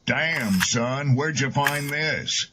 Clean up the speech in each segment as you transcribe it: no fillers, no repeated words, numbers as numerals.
Damn, son, where'd you find this?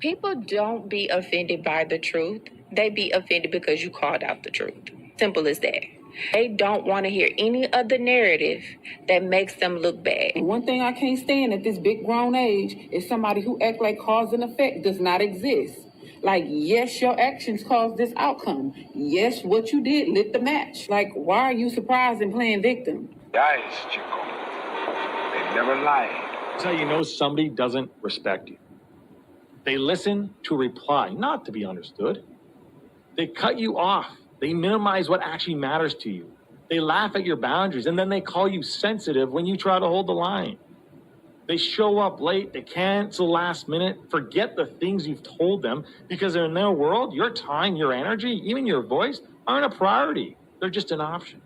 People don't be offended by the truth. They be offended because you called out the truth. Simple as that. They don't want to hear any other narrative that makes them look bad. One thing I can't stand at this big grown age is somebody who act like cause and effect does not exist. Like, yes, your actions caused this outcome. Yes, what you did lit the match. Like, why are you surprised and playing victim? Guys, Chico, they never lie. That's how you know somebody doesn't respect you. They listen to reply, not to be understood. They cut you off. They minimize what actually matters to you. They laugh at your boundaries, and then they call you sensitive when you try to hold the line. They show up late. They cancel last minute, forget the things you've told them, because in their world, your time, your energy, even your voice aren't a priority. They're just an option.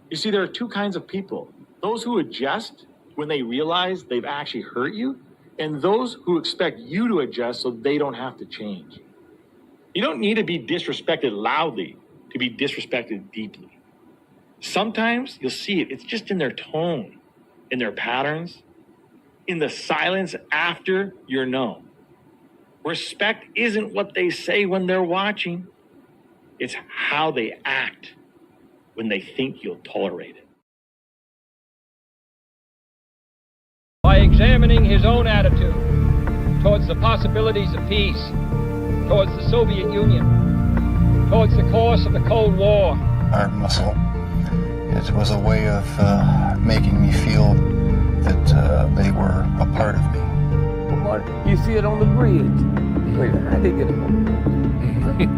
You see, there are two kinds of people. Those who adjust when they realize they've actually hurt you, and those who expect you to adjust so they don't have to change. You don't need to be disrespected loudly to be disrespected deeply. Sometimes you'll see it. It's just in their tone, in their patterns, in the silence after you're known. Respect isn't what they say when they're watching. It's how they act when they think you'll tolerate it. By examining his own attitude towards the possibilities of peace, towards the Soviet Union, towards the course of the Cold War. Art muscle. It was a way of making me feel that they were a part of me. You see it on the bridge. Wait, how they get it?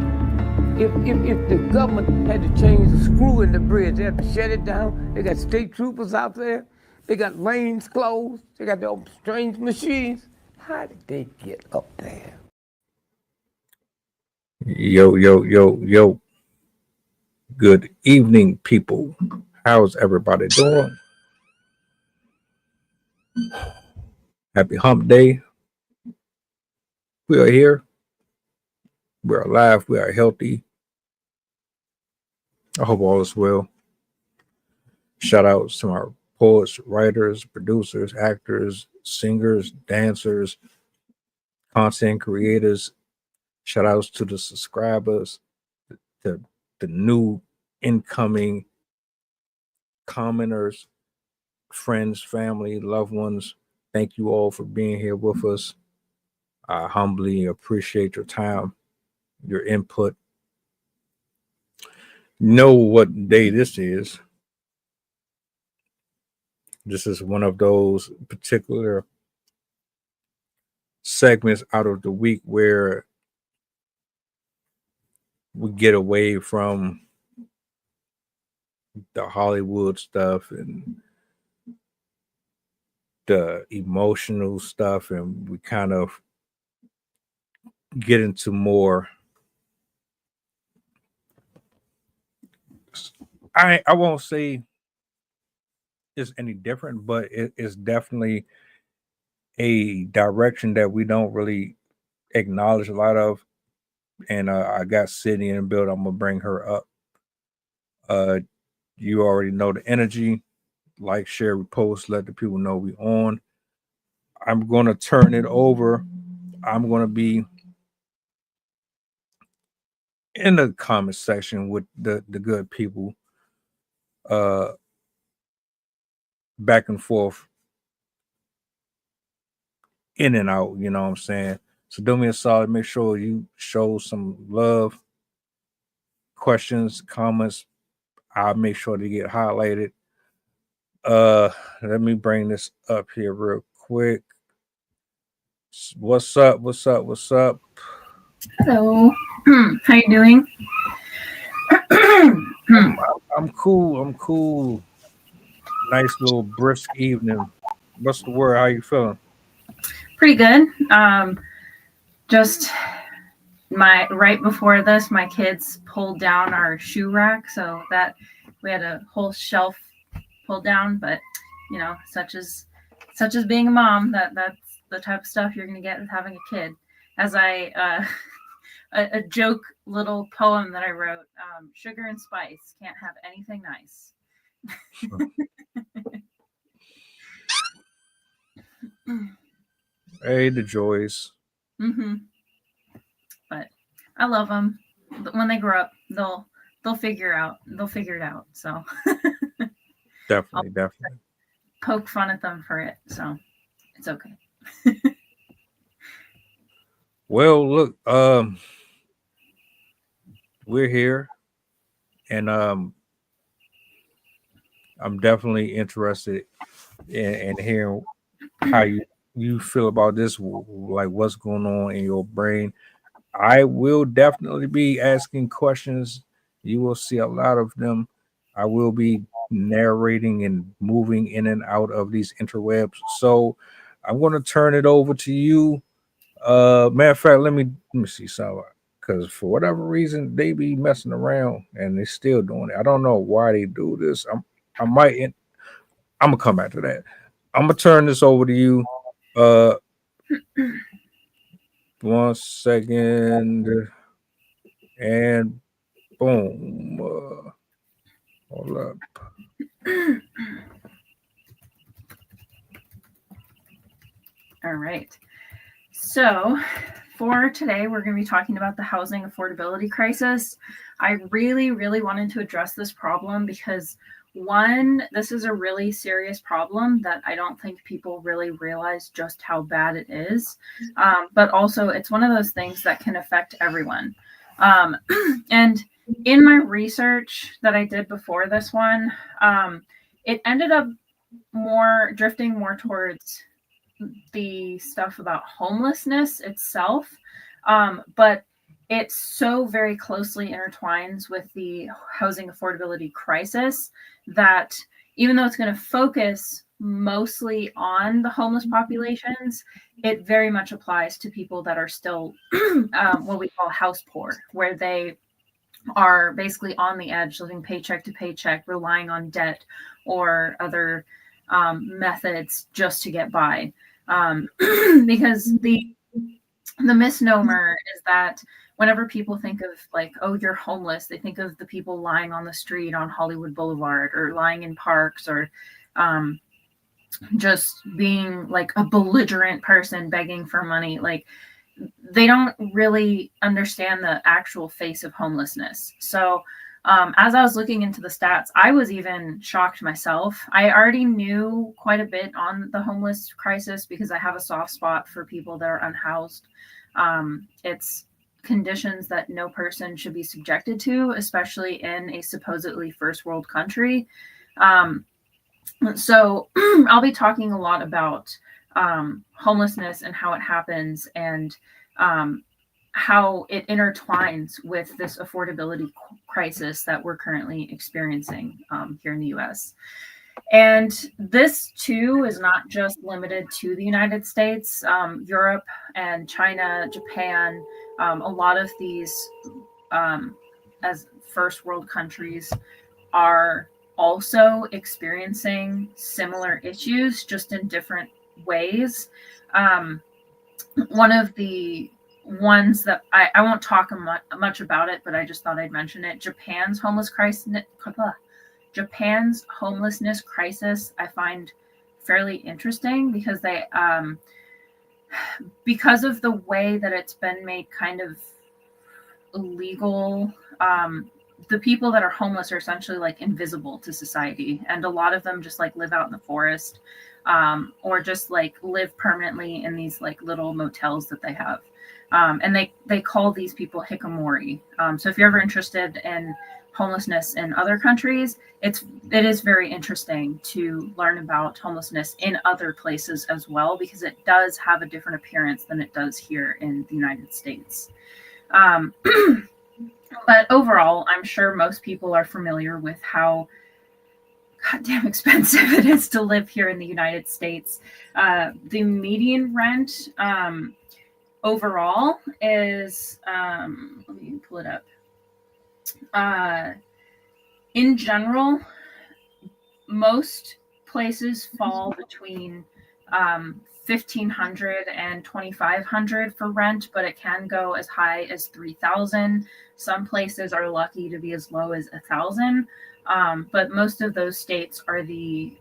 If the government had to change the screw in the bridge, they had to shut it down. They got state troopers out there. They got lanes closed. They got their strange machines. How did they get up there? Yo. Good evening, people. How's everybody doing? Happy hump day. We are here. We are alive. We are healthy. I hope all is well. Shout outs to our poets, writers, producers, actors, singers, dancers, content creators. Shout outs to the subscribers, the new incoming commenters, friends, family, loved ones. Thank you all for being here with us. I humbly appreciate your time, your input. Know what day this is. This is one of those particular segments out of the week where we get away from the Hollywood stuff and the emotional stuff, and we kind of get into more. I won't say it's any different, but it's definitely a direction that we don't really acknowledge a lot of. And I got Sydney in the build. I'm gonna bring her up. You already know the energy. Like, share, repost, let the people know we on. I'm gonna turn it over. I'm gonna be in the comment section with the good people. Back and forth, in and out, you know what I'm saying? So do me a solid, make sure you show some love, questions, comments. I'll make sure they get highlighted. Let me bring this up here real quick. What's up? Hello. How you doing? I'm cool. Nice little brisk evening. What's the word? How you feeling? Pretty good. Just right before this, my kids pulled down our shoe rack, so that we had a whole shelf pulled down. But you know, such as being a mom, that's the type of stuff you're going to get with having a kid. As a joke little poem that I wrote, sugar and spice can't have anything nice. Hey, the joys. Mm-hmm. But I love them. When they grow up, they'll figure it out. So Definitely. poke fun at them for it. So it's okay. Well, look, we're here, and I'm definitely interested in hearing how you feel about this, like what's going on in your brain. I will definitely be asking questions. You will see a lot of them. I will be narrating and moving in and out of these interwebs. So I'm going to turn it over to you. Matter of fact, let me see some, because for whatever reason they be messing around and they're still doing it. I don't know why they do this. I'm gonna come back to that. I'm gonna turn this over to you. 1 second, and boom. Hold up. All right. So for today, we're going to be talking about the housing affordability crisis. I really, really wanted to address this problem because, one, this is a really serious problem that I don't think people really realize just how bad it is. But also, it's one of those things that can affect everyone. And in my research that I did before this one, it ended up drifting more towards the stuff about homelessness itself, but it so very closely intertwines with the housing affordability crisis that even though it's going to focus mostly on the homeless populations, it very much applies to people that are still what we call house poor, where they are basically on the edge, living paycheck to paycheck, relying on debt or other methods just to get by. Because the misnomer is that whenever people think of like, oh, you're homeless, they think of the people lying on the street on Hollywood Boulevard or lying in parks or just being like a belligerent person begging for money. Like, they don't really understand the actual face of homelessness. So as I was looking into the stats, I was even shocked myself. I already knew quite a bit on the homeless crisis because I have a soft spot for people that are unhoused. It's conditions that no person should be subjected to, especially in a supposedly first world country. So I'll be talking a lot about homelessness and how it happens and how it intertwines with this affordability crisis that we're currently experiencing here in the US. And this too is not just limited to the United States. Europe and China, Japan, a lot of these as first world countries are also experiencing similar issues, just in different ways. One of the ones that I won't talk much about it, but I just thought I'd mention it. Japan's homelessness crisis I find fairly interesting because they because of the way that it's been made kind of illegal. The people that are homeless are essentially like invisible to society, and a lot of them just like live out in the forest or just like live permanently in these like little motels that they have. And they call these people hikikomori. So if you're ever interested in homelessness in other countries, it is very interesting to learn about homelessness in other places as well, because it does have a different appearance than it does here in the United States. But overall, I'm sure most people are familiar with how goddamn expensive it is to live here in the United States. The median rent overall is, let me pull it up. In general, most places fall between 1,500 and 2,500 for rent, but it can go as high as 3,000. Some places are lucky to be as low as 1,000, but most of those states are the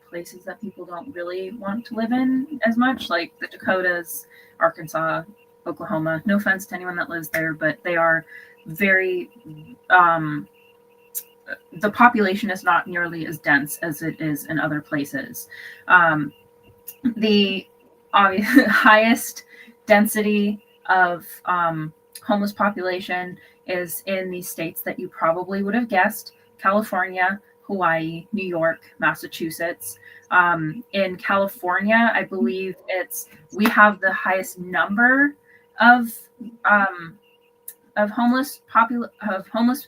places that people don't really want to live in as much, like the Dakotas, Arkansas, Oklahoma. No offense to anyone that lives there, but they are very the population is not nearly as dense as it is in other places. The highest density of homeless population is in the states that you probably would have guessed: California, Hawaii, New York, Massachusetts. In California, I believe we have the highest number of homeless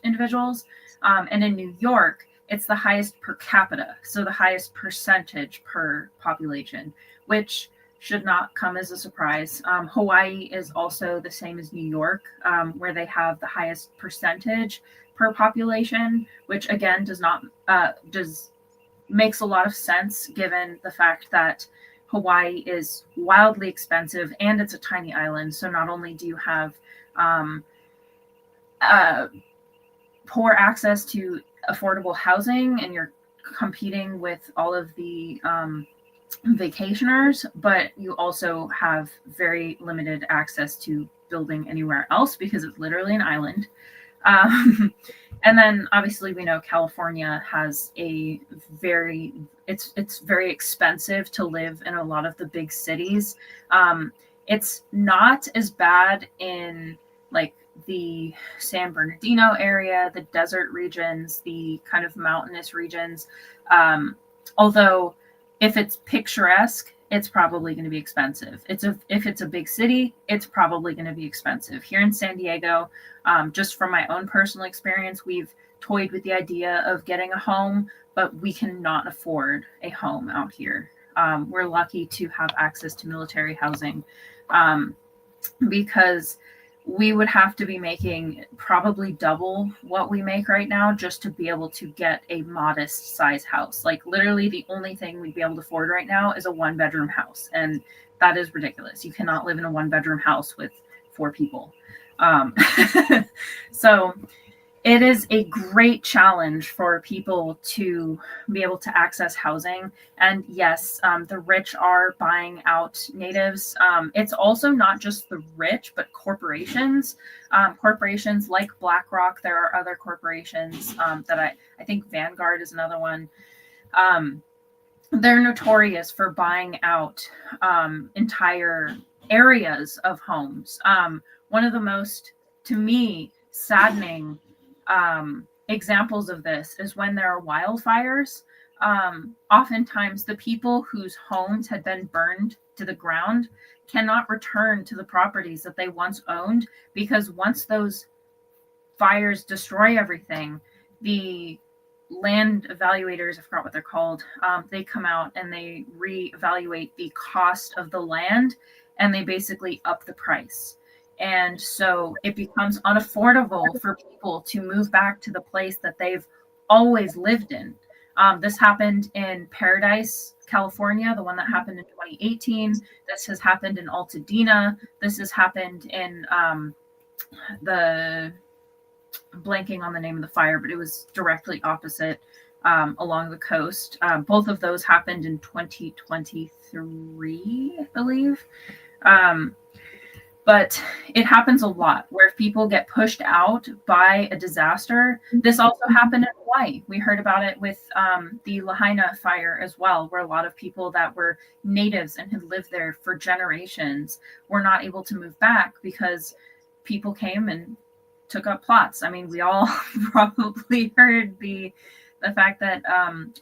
individuals. And in New York, it's the highest per capita, so the highest percentage per population, which should not come as a surprise. Hawaii is also the same as New York, where they have the highest percentage per population, which again makes a lot of sense given the fact that Hawaii is wildly expensive and it's a tiny island. So not only do you have poor access to affordable housing and you're competing with all of the vacationers, but you also have very limited access to building anywhere else because it's literally an island. And then obviously we know California has it's very expensive to live in a lot of the big cities. It's not as bad in like the San Bernardino area, the desert regions, the kind of mountainous regions. Although if it's picturesque, it's probably going to be expensive. If it's a big city, it's probably going to be expensive. Here in San Diego, just from my own personal experience, we've toyed with the idea of getting a home, but we cannot afford a home out here. We're lucky to have access to military housing because we would have to be making probably double what we make right now just to be able to get a modest size house. Like literally the only thing we'd be able to afford right now is a 1-bedroom house. And that is ridiculous. You cannot live in a 1-bedroom house with 4 people. So it is a great challenge for people to be able to access housing. And yes, the rich are buying out natives. It's also not just the rich, but corporations. Corporations like BlackRock. There are other corporations that I think Vanguard is another one. They're notorious for buying out entire areas of homes. One of the most, to me, saddening examples of this is when there are wildfires. Oftentimes the people whose homes had been burned to the ground cannot return to the properties that they once owned, because once those fires destroy everything, the land evaluators, I forgot what they're called, they come out and they reevaluate the cost of the land and they basically up the price. And so it becomes unaffordable for people to move back to the place that they've always lived in. This happened in Paradise, California, the one that happened in 2018. This has happened in Altadena. This has happened in blanking on the name of the fire, but it was directly opposite along the coast. Both of those happened in 2023, I believe. But it happens a lot where people get pushed out by a disaster. This also happened in Hawaii. We heard about it with the Lahaina fire as well, where a lot of people that were natives and had lived there for generations were not able to move back because people came and took up plots. I mean, we all probably heard the fact that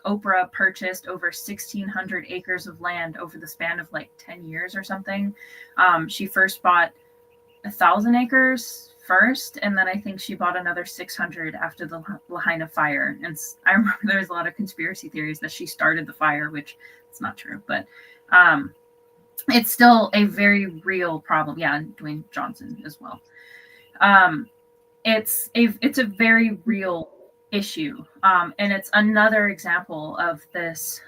Oprah purchased over 1,600 acres of land over the span of like 10 years or something. She first bought 1,000 acres first, and then I think she bought another 600 after the Lahaina fire. And I remember there was a lot of conspiracy theories that she started the fire, which is not true. But it's still a very real problem. Yeah, and Dwayne Johnson as well. It's a very real issue, and it's another example of this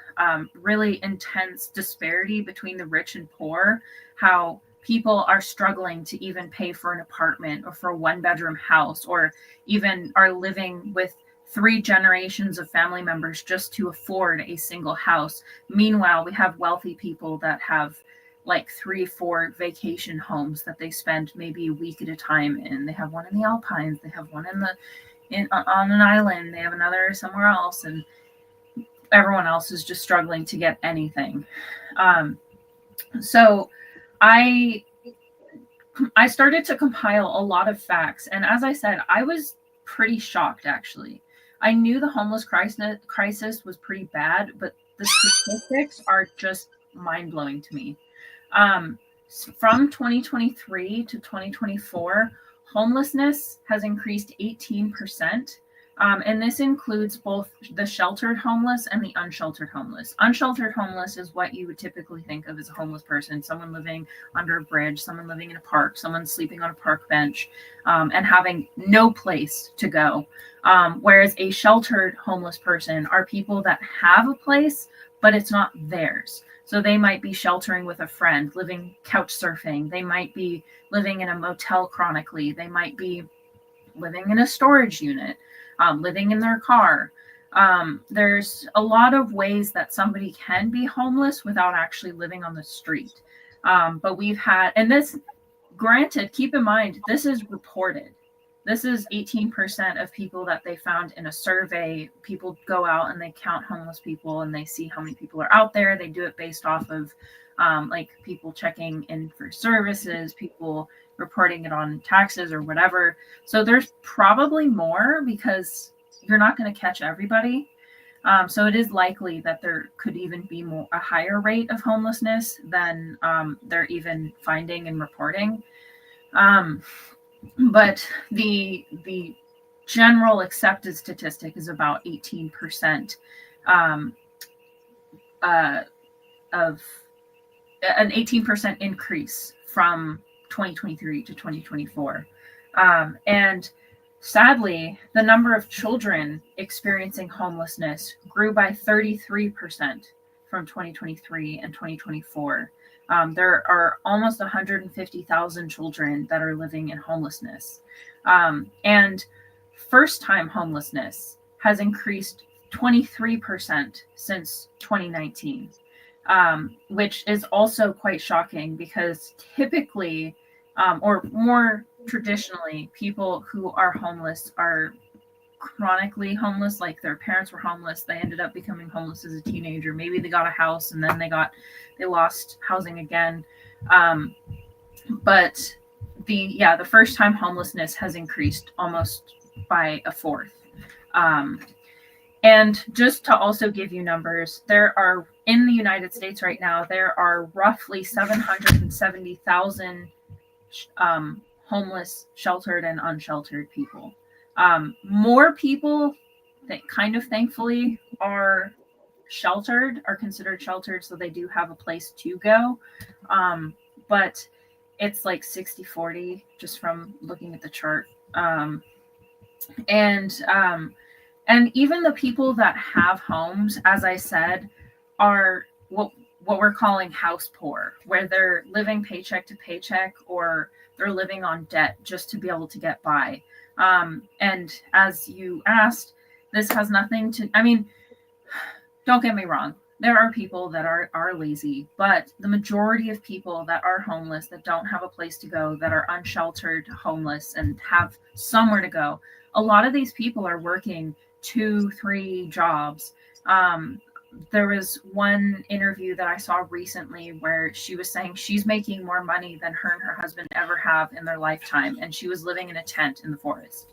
really intense disparity between the rich and poor. How people are struggling to even pay for an apartment or for a one-bedroom house, or even are living with 3 generations of family members just to afford a single house. Meanwhile, we have wealthy people that have like 3-4 vacation homes that they spend maybe a week at a time in. They have one in the Alpines, they have one on an island, they have another somewhere else, and everyone else is just struggling to get anything. So I started to compile a lot of facts, and as I said, I was pretty shocked actually. I knew the homeless crisis was pretty bad, but the statistics are just mind-blowing to me. From 2023 to 2024, homelessness has increased 18%. And this includes both the sheltered homeless and the unsheltered homeless. Unsheltered homeless is what you would typically think of as a homeless person, someone living under a bridge, someone living in a park, someone sleeping on a park bench, and having no place to go. Whereas a sheltered homeless person are people that have a place, but it's not theirs. So they might be sheltering with a friend, living couch surfing. They might be living in a motel chronically. They might be living in a storage unit, living in their car. There's a lot of ways that somebody can be homeless without actually living on the street. But we've had, and this, granted, keep in mind, this is reported. This is 18% of people that they found in a survey. People go out and they count homeless people and they see how many people are out there. They do it based off of like people checking in for services, people reporting it on taxes or whatever. So there's probably more because you're not going to catch everybody. So it is likely that there could even be a higher rate of homelessness than they're even finding and reporting. But the general accepted statistic is about 18% of an 18% increase from 2023 to 2024. And sadly, the number of children experiencing homelessness grew by 33% from 2023 and 2024. There are almost 150,000 children that are living in homelessness. And first-time homelessness has increased 23% since 2019, which is also quite shocking because typically, or more traditionally, people who are homeless are chronically homeless, like their parents were homeless, they ended up becoming homeless as a teenager, maybe they got a house and then they lost housing again. But the first time homelessness has increased almost by a fourth. And just to also give you numbers, there are in the United States right now, there are roughly 770,000 homeless, sheltered and unsheltered people. More people that kind of thankfully are considered sheltered, so they do have a place to go. But it's like 60-40 just from looking at the chart. And even the people that have homes, as I said, are what we're calling house poor, where they're living paycheck to paycheck or they're living on debt just to be able to get by. And as you asked, this has nothing to, I mean, don't get me wrong. There are people that are lazy, but the majority of people that are homeless, that don't have a place to go, that are unsheltered homeless and have somewhere to go, a lot of these people are working 2-3 jobs. There was one interview that I saw recently where she was saying she's making more money than her and her husband ever have in their lifetime. And she was living in a tent in the forest.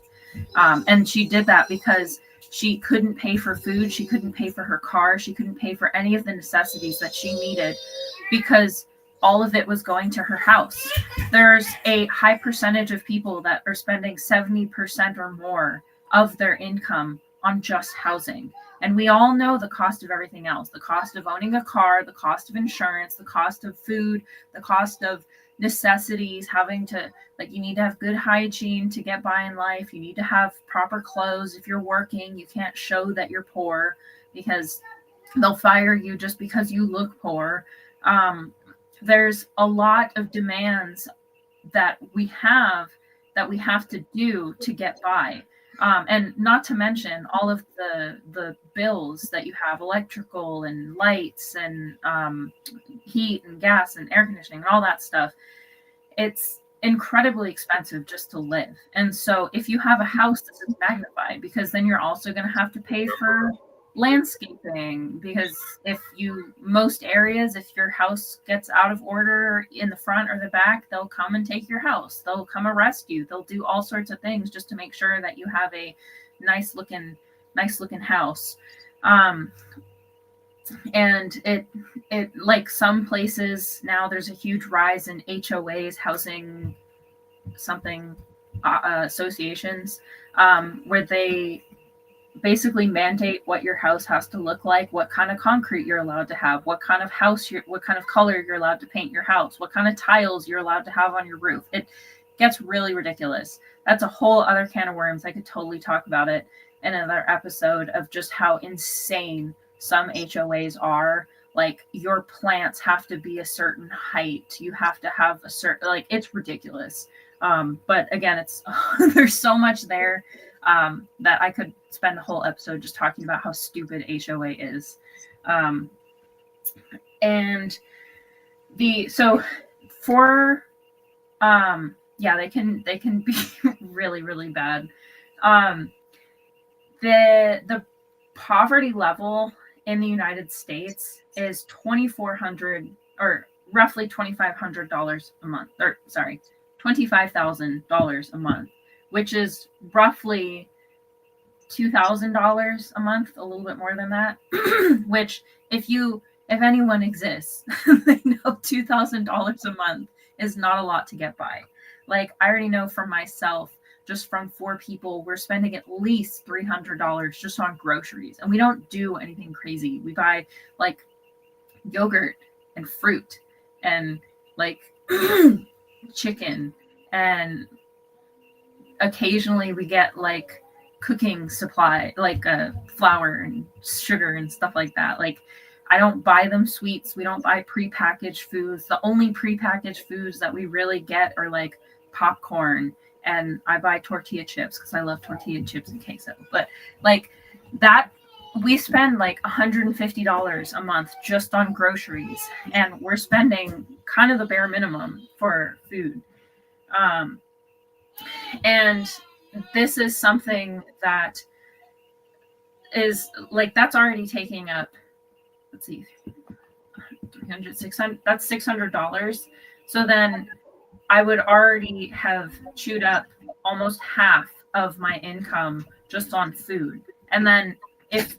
And she did that because she couldn't pay for food. She couldn't pay for her car. She couldn't pay for any of the necessities that she needed because all of it was going to her house. There's a high percentage of people that are spending 70% or more of their income on just housing. And we all know the cost of everything else, the cost of owning a car, the cost of insurance, the cost of food, the cost of necessities, having to, like, you need to have good hygiene to get by in life. You need to have proper clothes. If you're working, you can't show that you're poor because they'll fire you just because you look poor. There's a lot of demands that we have to do to get by. And not to mention all of the bills that you have, electrical and lights and heat and gas and air conditioning and all that stuff. It's incredibly expensive just to live. And so if you have a house, this is magnified, because then you're also going to have to pay for landscaping, because most areas, if your house gets out of order in the front or the back, they'll come and take your house. They'll come arrest you. They'll do all sorts of things just to make sure that you have a nice looking house. And it like some places now, there's a huge rise in HOAs, housing something associations, where they basically mandate what your house has to look like, what kind of concrete you're allowed to have, what kind of color you're allowed to paint your house, what kind of tiles you're allowed to have on your roof. It gets really ridiculous. That's a whole other can of worms. I could totally talk about it in another episode of just how insane some HOAs are. Like, your plants have to be a certain height. You have to have a certain, like, it's ridiculous. But again, it's there's so much there that I could spend the whole episode just talking about how stupid HOA is. And they can be really, really bad. The poverty level in the United States is $2,400 or roughly $2,500 a month, or sorry, $25,000 a month, which is roughly $2,000 a month, a little bit more than that. Which, if anyone exists, they know $2,000 a month is not a lot to get by. Like, I already know for myself, just from 4 people, we're spending at least $300 just on groceries, and we don't do anything crazy. We buy like yogurt and fruit and like chicken, and occasionally we get like cooking supply, like flour and sugar and stuff like that. Like, I don't buy them sweets. We don't buy prepackaged foods. The only prepackaged foods that we really get are like popcorn, and I buy tortilla chips because I love tortilla chips and queso. But like that, we spend like $150 a month just on groceries, and we're spending kind of the bare minimum for food. And this is something that is like, that's already taking up, let's see, 300, 600, that's $600. So then I would already have chewed up almost half of my income just on food. And then if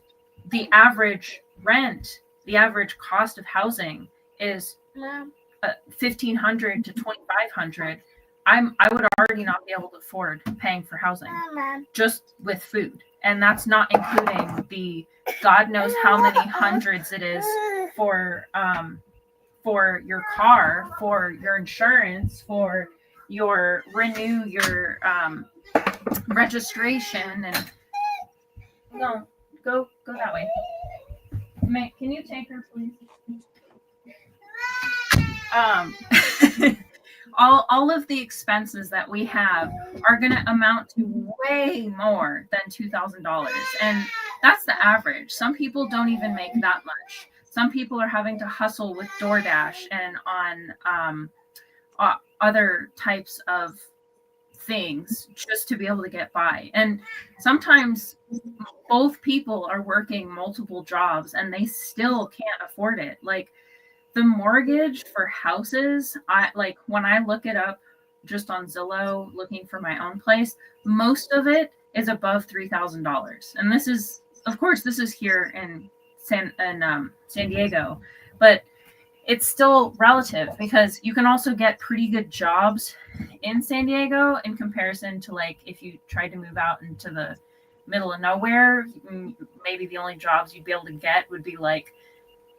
the average rent, the average cost of housing is $1,500 to $2,500, I would already not be able to afford paying for housing just with food. And that's not including the God knows how many hundreds it is for your car, for your insurance, for your renew your registration, and no, go that way. Can you take her, please? All of the expenses that we have are going to amount to way more than $2,000, and that's the average. Some people don't even make that much. Some people are having to hustle with DoorDash and on other types of things just to be able to get by. And sometimes both people are working multiple jobs and they still can't afford it. Like, the mortgage for houses, when I look it up just on Zillow looking for my own place, most of it is above $3,000. And this is, of course, this is here in San Diego, but it's still relative, because you can also get pretty good jobs in San Diego in comparison to, like, if you tried to move out into the middle of nowhere, maybe the only jobs you'd be able to get would be like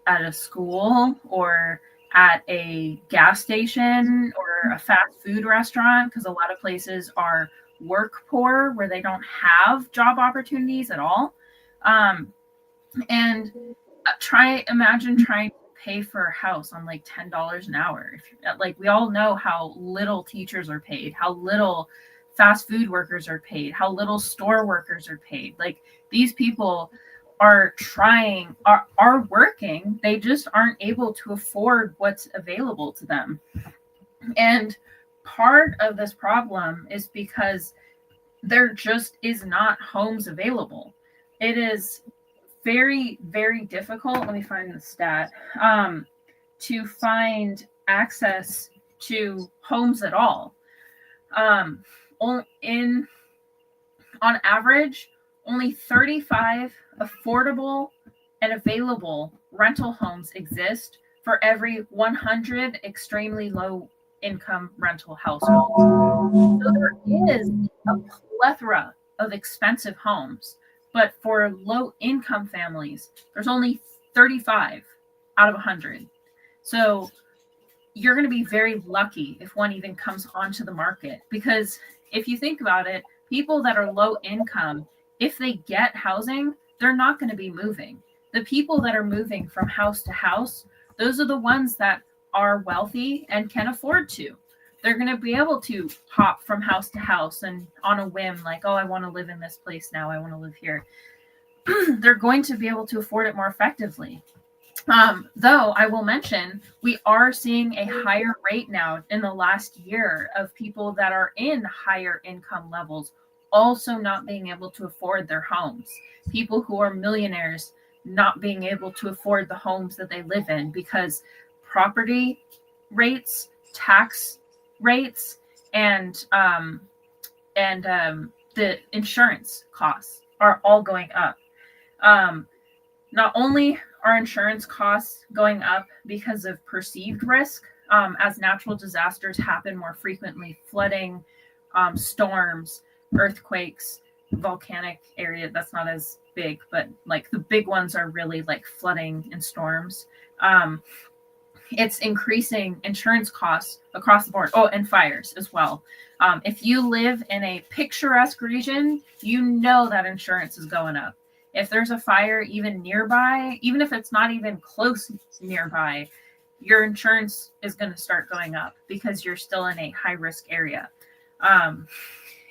at a school or at a gas station or a fast food restaurant, because a lot of places are work poor where they don't have job opportunities at all. And imagine trying to pay for a house on like $10 an hour. Like, we all know how little teachers are paid, how little fast food workers are paid, how little store workers are paid. Like, these people are working, they just aren't able to afford what's available to them. And part of this problem is because there just is not homes available. It is very, very difficult. Let me find the stat. To find access to homes at all. On average, only 35 affordable and available rental homes exist for every 100 extremely low income rental households. So there is a plethora of expensive homes, but for low income families, there's only 35 out of 100. So you're going to be very lucky if one even comes onto the market, because if you think about it, people that are low income, if they get housing, they're not going to be moving. The people that are moving from house to house, those are the ones that are wealthy and can afford to. They're going to be able to hop from house to house and on a whim, like, oh, I want to live in this place now, I want to live here. They're going to be able to afford it more effectively. Though I will mention, we are seeing a higher rate now in the last year of people that are in higher income levels also not being able to afford their homes. People who are millionaires not being able to afford the homes that they live in because property rates, tax rates, and the insurance costs are all going up. Not only are insurance costs going up because of perceived risk, as natural disasters happen more frequently, flooding, storms, earthquakes, volcanic area, that's not as big, but like the big ones are really like flooding and storms. It's increasing insurance costs across the board. Oh, and fires as well. If you live in a picturesque region, you know that insurance is going up. If there's a fire even nearby, even if it's not even close nearby, your insurance is going to start going up because you're still in a high risk area.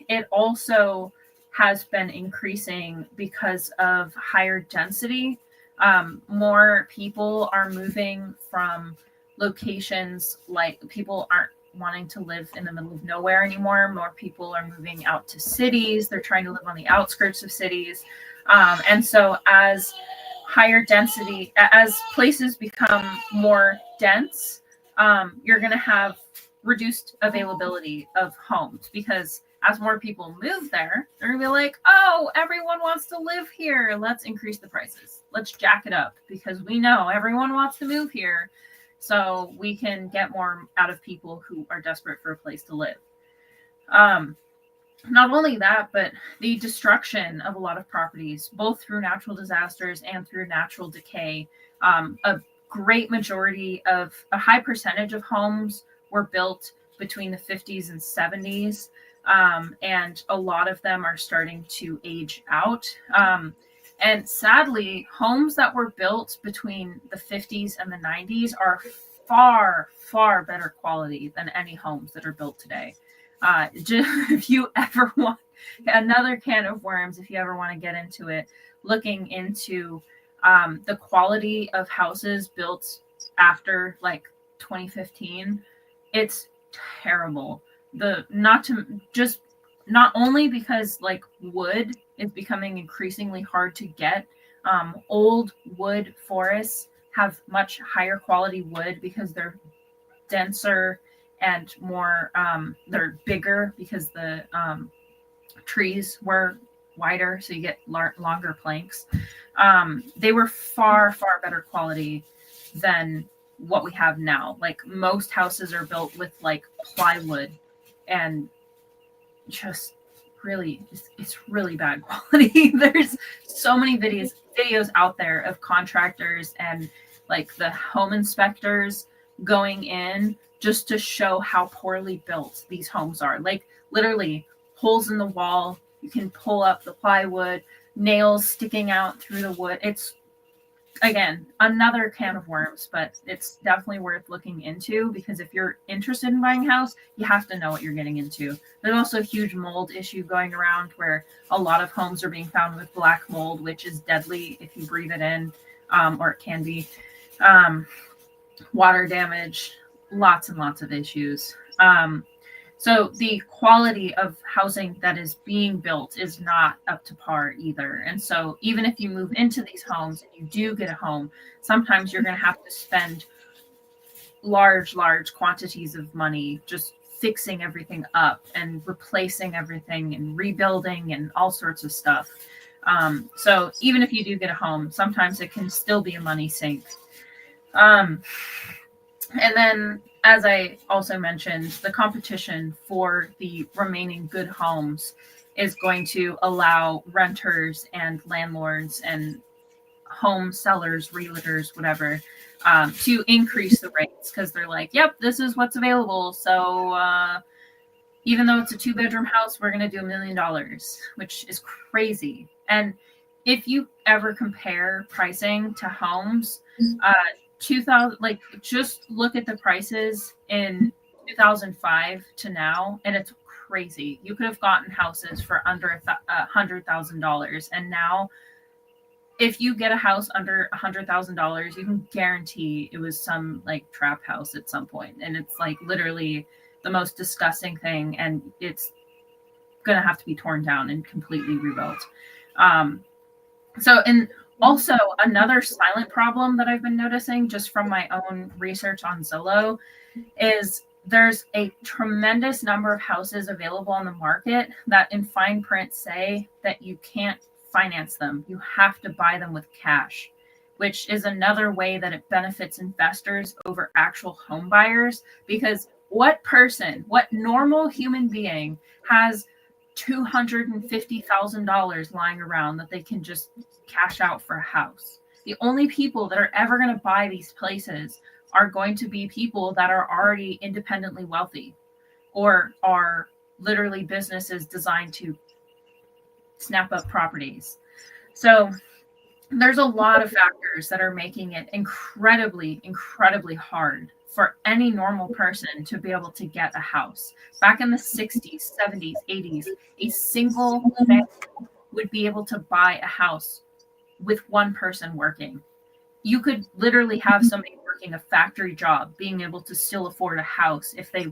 It also has been increasing because of higher density. More people are moving from locations, like people aren't wanting to live in the middle of nowhere anymore. More people are moving out to cities. They're trying to live on the outskirts of cities. And so as higher density, as places become more dense, you're going to have reduced availability of homes, because as more people move there, they're going to be like, oh, everyone wants to live here. Let's increase the prices. Let's jack it up, because we know everyone wants to move here. So we can get more out of people who are desperate for a place to live. Not only that, but the destruction of a lot of properties, both through natural disasters and through natural decay. A great majority of a high percentage of homes were built between the 50s and 70s. And a lot of them are starting to age out. And sadly, homes that were built between the 50s and the 90s are far, far better quality than any homes that are built today. If you ever want another can of worms, if you ever want to get into it, looking into the quality of houses built after like 2015, it's terrible. Not only because like wood is becoming increasingly hard to get. Old wood forests have much higher quality wood because they're denser and more, they're bigger because the trees were wider, so you get longer planks. They were far, far better quality than what we have now. Like most houses are built with like plywood and just really, it's really bad quality. There's so many videos out there of contractors and like the home inspectors going in just to show how poorly built these homes are. Like literally holes in the wall. You can pull up the plywood, nails sticking out through the wood. It's, again, another can of worms, but it's definitely worth looking into, because if you're interested in buying a house, you have to know what you're getting into. There's also a huge mold issue going around where a lot of homes are being found with black mold, which is deadly if you breathe it in, or it can be. Water damage, lots and lots of issues. So the quality of housing that is being built is not up to par either. And so even if you move into these homes and you do get a home, sometimes you're going to have to spend large quantities of money just fixing everything up and replacing everything and rebuilding and all sorts of stuff. So even if you do get a home, sometimes it can still be a money sink. And then, as I also mentioned, the competition for the remaining good homes is going to allow renters and landlords and home sellers, realtors, whatever, to increase the rates, because they're like, yep, this is what's available. So even though it's a 2-bedroom house, we're going to do $1 million, which is crazy. And if you ever compare pricing to homes, 2000, like, just look at the prices in 2005 to now, and it's crazy. You could have gotten houses for under $100,000, and now if you get a house under $100,000, you can guarantee it was some like trap house at some point, and it's like literally the most disgusting thing, and it's gonna have to be torn down and completely rebuilt. Also, another silent problem that I've been noticing just from my own research on Zillow is there's a tremendous number of houses available on the market that in fine print say that you can't finance them. You have to buy them with cash, which is another way that it benefits investors over actual home buyers, because what normal human being has $250,000 lying around that they can just cash out for a house? The only people that are ever going to buy these places are going to be people that are already independently wealthy or are literally businesses designed to snap up properties. So there's a lot of factors that are making it incredibly hard for any normal person to be able to get a house. Back in the 60s, 70s, 80s, a single family would be able to buy a house with one person working. You could literally have somebody working a factory job being able to still afford a house if they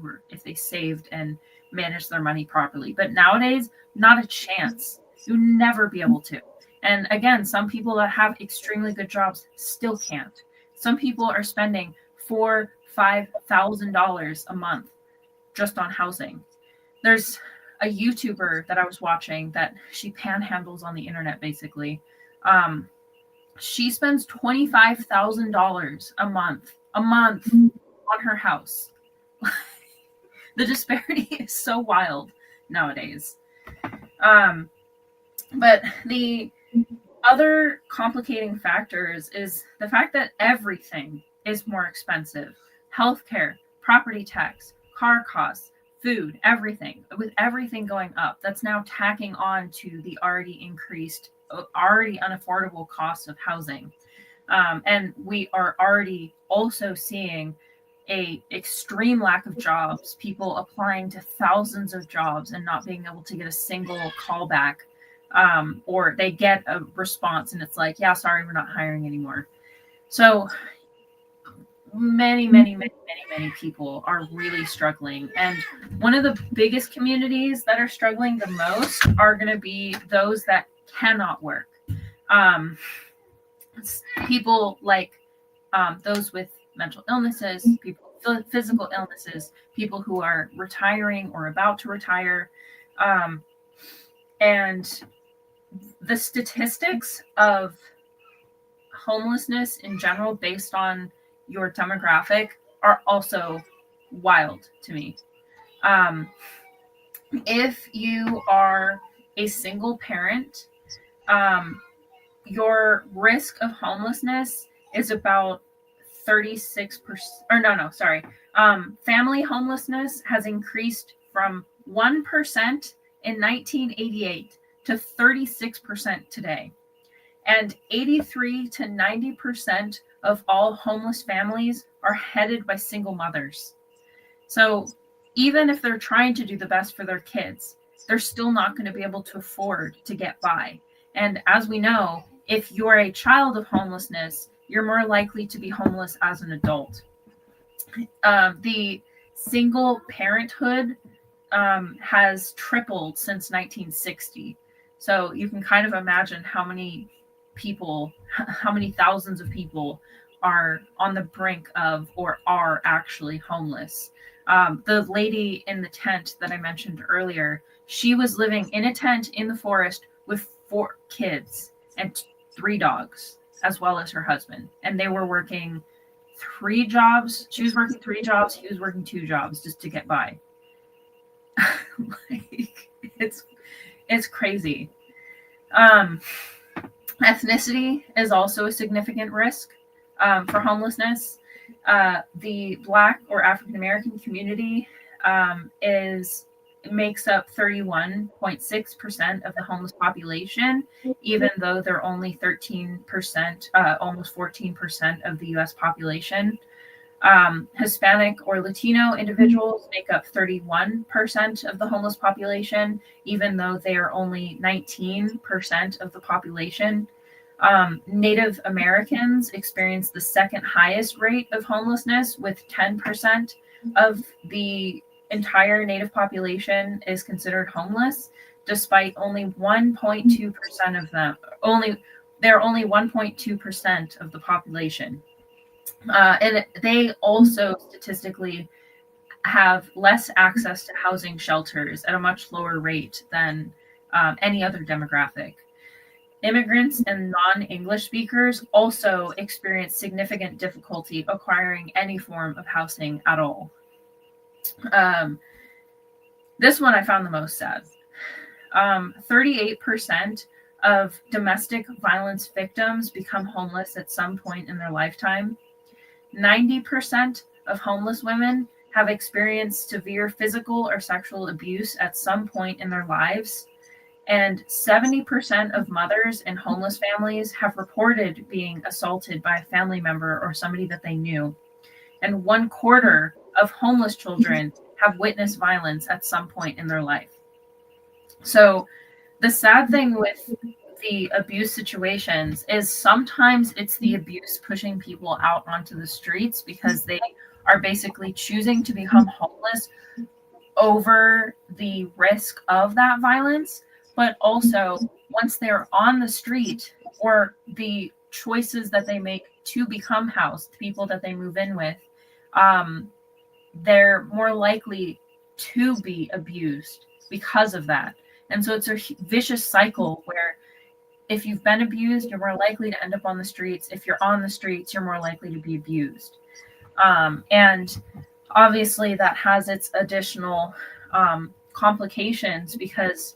saved and managed their money properly. But nowadays, not a chance. You'll never be able to. And again, some people that have extremely good jobs still can't. Some people are spending $4,000-$5,000 a month just on housing. There's a YouTuber that I was watching that she panhandles on the internet basically. She spends $25,000 a month on her house. The disparity is so wild nowadays. But the other complicating factors is the fact that everything is more expensive. Healthcare, property tax, car costs, food, everything. With everything going up, that's now tacking on to the already unaffordable cost of housing. And we are already also seeing a extreme lack of jobs, people applying to thousands of jobs and not being able to get a single callback, or they get a response and it's like, yeah, sorry, we're not hiring anymore. So many people are really struggling. And one of the biggest communities that are struggling the most are going to be those that cannot work. People like those with mental illnesses, people with physical illnesses, people who are retiring or about to retire. And the statistics of homelessness in general based on your demographic are also wild to me. If you are a single parent, your risk of homelessness is about 36%, or no, sorry. Family homelessness has increased from 1% in 1988 to 36% today. And 83 to 90% of all homeless families are headed by single mothers. So even if they're trying to do the best for their kids, they're still not going to be able to afford to get by. And as we know, if you're a child of homelessness, you're more likely to be homeless as an adult. The single parenthood has tripled since 1960. So you can kind of imagine how many thousands of people are on the brink of or are actually homeless. The lady in the tent that I mentioned earlier, she was living in a tent in the forest with 4 kids and 3 dogs, as well as her husband. And they were working 3 jobs. She was working 3 jobs. He was working 2 jobs just to get by. Like, it's crazy. Ethnicity is also a significant risk for homelessness. The Black or African American community makes up 31.6% of the homeless population, even though they're only 13%, almost 14% of the U.S. population. Hispanic or Latino individuals make up 31% of the homeless population, even though they are only 19% of the population. Native Americans experience the second highest rate of homelessness, with 10% of the entire Native population is considered homeless, despite only 1.2% of them. They're only 1.2% of the population. And they also statistically have less access to housing shelters at a much lower rate than any other demographic. Immigrants and non-English speakers also experience significant difficulty acquiring any form of housing at all. This one I found the most sad. 38% of domestic violence victims become homeless at some point in their lifetime. 90% of homeless women have experienced severe physical or sexual abuse at some point in their lives. And 70% of mothers in homeless families have reported being assaulted by a family member or somebody that they knew. And 1/4 of homeless children have witnessed violence at some point in their life. So the sad thing with the abuse situations is sometimes it's the abuse pushing people out onto the streets because they are basically choosing to become homeless over the risk of that violence. But also, once they're on the street, or the choices that they make to become housed, people that they move in with, they're more likely to be abused because of that. And so it's a vicious cycle where if you've been abused, you're more likely to end up on the streets. If you're on the streets, you're more likely to be abused. And obviously that has its additional complications, because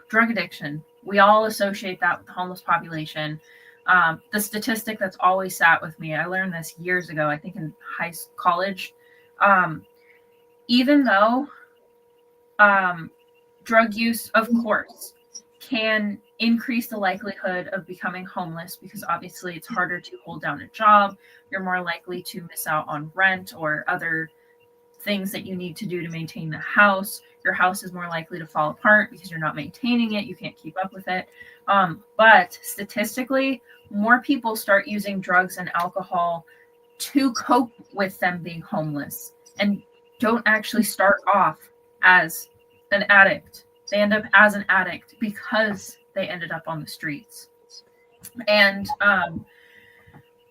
drug addiction, we all associate that with the homeless population. The statistic that's always sat with me, I learned this years ago, I think in college, even though drug use, of course, can increase the likelihood of becoming homeless, because obviously it's harder to hold down a job. You're more likely to miss out on rent or other things that you need to do to maintain the house. Your house is more likely to fall apart because you're not maintaining it. You can't keep up with it. But statistically, more people start using drugs and alcohol to cope with them being homeless, and don't actually start off as an addict. They end up as an addict because they ended up on the streets. And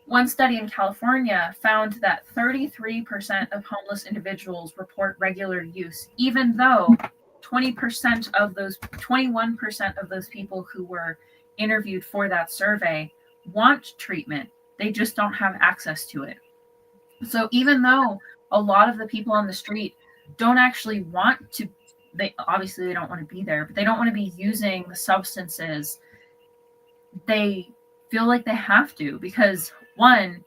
one study in California found that 33% of homeless individuals report regular use, even though 21% of those people who were interviewed for that survey want treatment. They just don't have access to it. So even though a lot of the people on the street don't actually want to they obviously they don't want to be there, but they don't want to be using the substances. They feel like they have to, because one,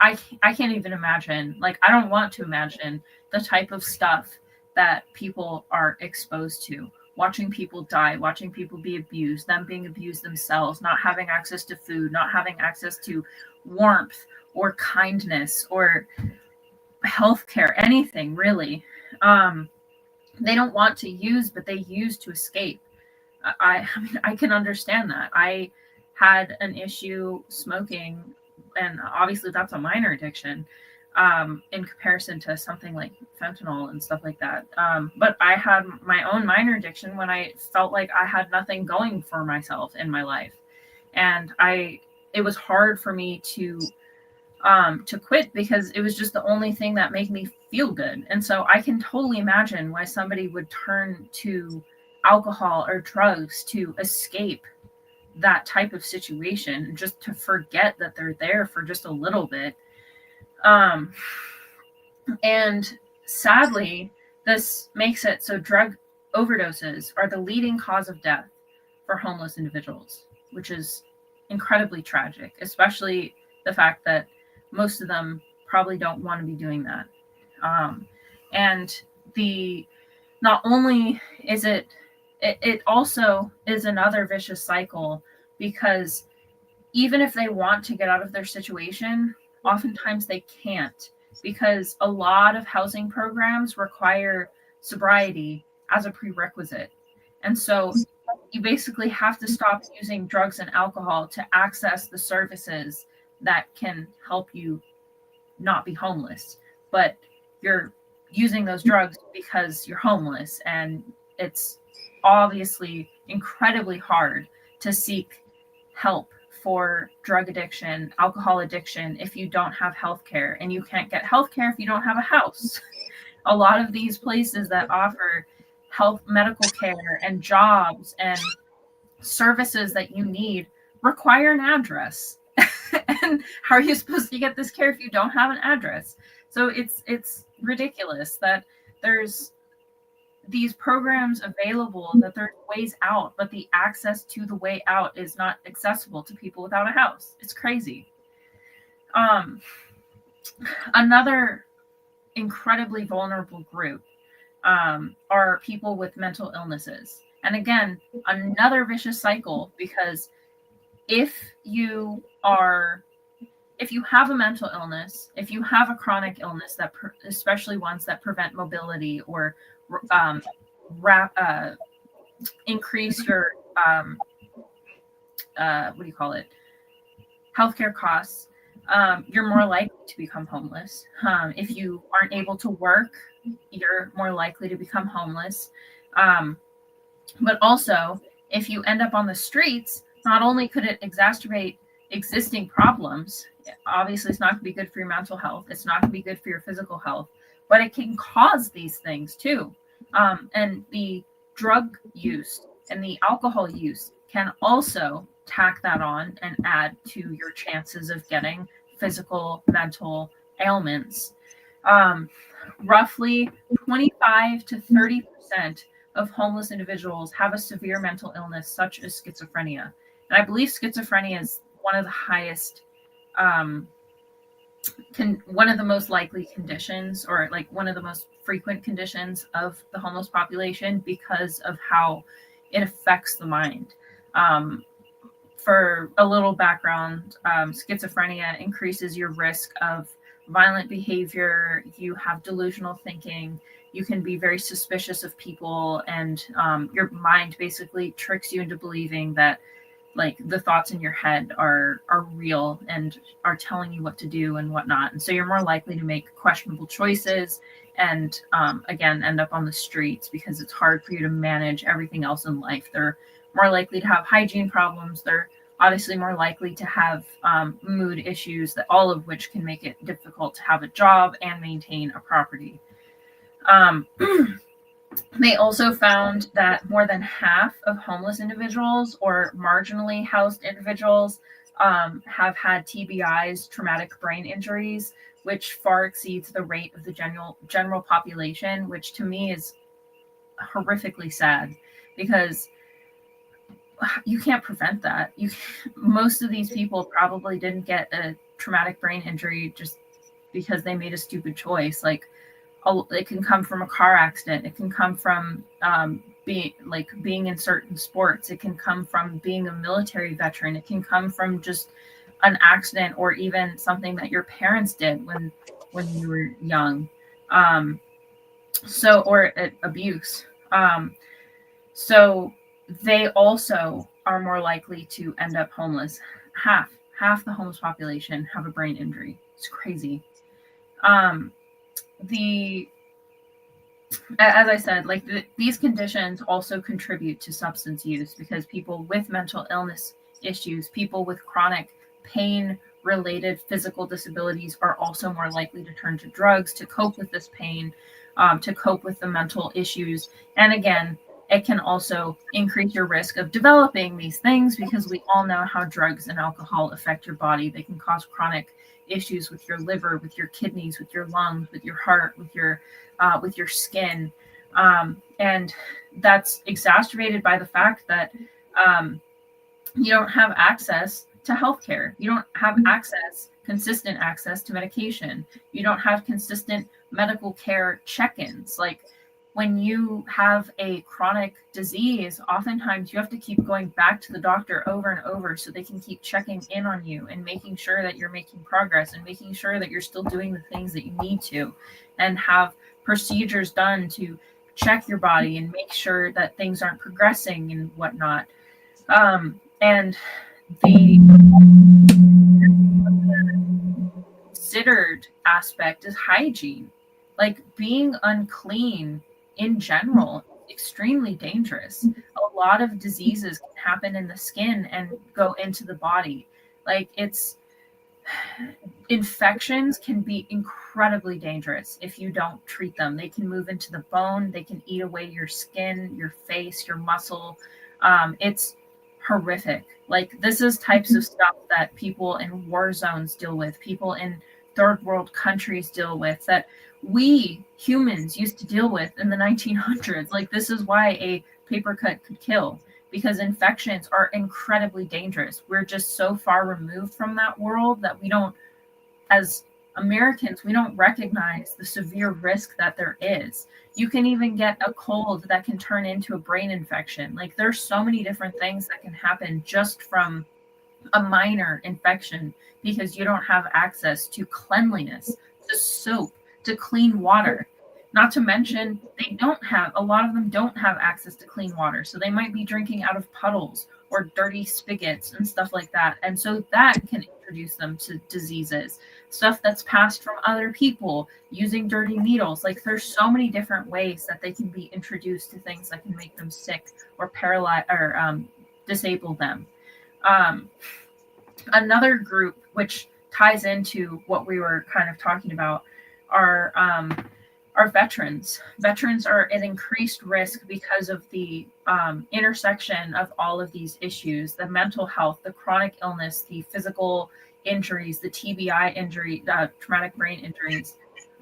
I can't even imagine, like, I don't want to imagine the type of stuff that people are exposed to. Watching people die, watching people be abused, them being abused themselves, not having access to food, not having access to warmth or kindness or healthcare, anything really. They don't want to use, but they use to escape. I mean, I can understand that. I had an issue smoking, and obviously that's a minor addiction in comparison to something like fentanyl and stuff like that. But I had my own minor addiction when I felt like I had nothing going for myself in my life, and it was hard for me to quit, because it was just the only thing that made me feel good. And so I can totally imagine why somebody would turn to alcohol or drugs to escape that type of situation, just to forget that they're there for just a little bit. And sadly, this makes it so drug overdoses are the leading cause of death for homeless individuals, which is incredibly tragic, especially the fact that most of them probably don't want to be doing that. And not only is it also is another vicious cycle, because even if they want to get out of their situation, oftentimes they can't, because a lot of housing programs require sobriety as a prerequisite. And so you basically have to stop using drugs and alcohol to access the services that can help you not be homeless. But you're using those drugs because you're homeless, and it's obviously incredibly hard to seek help for drug addiction, alcohol addiction, if you don't have health care, and you can't get health care if you don't have a house. A lot of these places that offer health, medical care, and jobs and services that you need require an address. And how are you supposed to get this care if you don't have an address? So it's ridiculous that there's these programs available, that there's ways out, but the access to the way out is not accessible to people without a house. It's crazy. Another incredibly vulnerable group are people with mental illnesses. And again, another vicious cycle, because if you have a mental illness, if you have a chronic illness that especially ones that prevent mobility or increase your healthcare costs, you're more likely to become homeless. If you aren't able to work, you're more likely to become homeless. But also, if you end up on the streets, not only could it exacerbate existing problems, obviously it's not going to be good for your mental health, it's not going to be good for your physical health, but it can cause these things too. And the drug use and the alcohol use can also tack that on and add to your chances of getting physical, mental ailments. Roughly 25 to 30% of homeless individuals have a severe mental illness, such as schizophrenia. And I believe schizophrenia is one of the highest, one of the most likely conditions, or like one of the most frequent conditions of the homeless population, because of how it affects the mind. For a little background, schizophrenia increases your risk of violent behavior. You have delusional thinking. You can be very suspicious of people, and your mind basically tricks you into believing that like the thoughts in your head are real and are telling you what to do and whatnot. And so you're more likely to make questionable choices and again, end up on the streets, because it's hard for you to manage everything else in life. They're more likely to have hygiene problems. They're obviously more likely to have mood issues, that all of which can make it difficult to have a job and maintain a property. They also found that more than half of homeless individuals or marginally housed individuals have had TBIs, traumatic brain injuries, which far exceeds the rate of the general population, which to me is horrifically sad because you can't prevent that. Most of these people probably didn't get a traumatic brain injury just because they made a stupid choice. Like, it can come from a car accident. It can come from being in certain sports. It can come from being a military veteran. It can come from just an accident or even something that your parents did when you were young. Or abuse. So they also are more likely to end up homeless. Half the homeless population have a brain injury. It's crazy. As I said, these conditions also contribute to substance use because people with mental illness issues, people with chronic pain related physical disabilities are also more likely to turn to drugs to cope with this pain, to cope with the mental issues. And again, it can also increase your risk of developing these things because we all know how drugs and alcohol affect your body. They can cause chronic issues with your liver, with your kidneys, with your lungs, with your heart, with your skin. And that's exacerbated by the fact that you don't have access to healthcare. You don't have consistent access to medication. You don't have consistent medical care check-ins. Like, when you have a chronic disease, oftentimes you have to keep going back to the doctor over and over so they can keep checking in on you and making sure that you're making progress and making sure that you're still doing the things that you need to, and have procedures done to check your body and make sure that things aren't progressing and whatnot. And the considered aspect is hygiene. Like, being unclean in general, extremely dangerous. A lot of diseases can happen in the skin and go into the body. Like, infections can be incredibly dangerous if you don't treat them. They can move into the bone. They can eat away your skin, your face, your muscle. It's horrific. Like, this is types of stuff that people in war zones deal with, people in third world countries deal with, that we humans used to deal with in the 1900s. Like, this is why a paper cut could kill, because infections are incredibly dangerous. We're just so far removed from that world that we don't, as Americans, we don't recognize the severe risk that there is. You can even get a cold that can turn into a brain infection. Like, there's so many different things that can happen just from a minor infection because you don't have access to cleanliness, to soap, to clean water. Not to mention, a lot of them don't have access to clean water. So they might be drinking out of puddles or dirty spigots and stuff like that. And so that can introduce them to diseases, stuff that's passed from other people, using dirty needles. Like, there's so many different ways that they can be introduced to things that can make them sick or paralyze or disable them. Another group, which ties into what we were kind of talking about, are veterans. Veterans are at increased risk because of the intersection of all of these issues: the mental health, the chronic illness, the physical injuries, the TBI injury, traumatic brain injuries,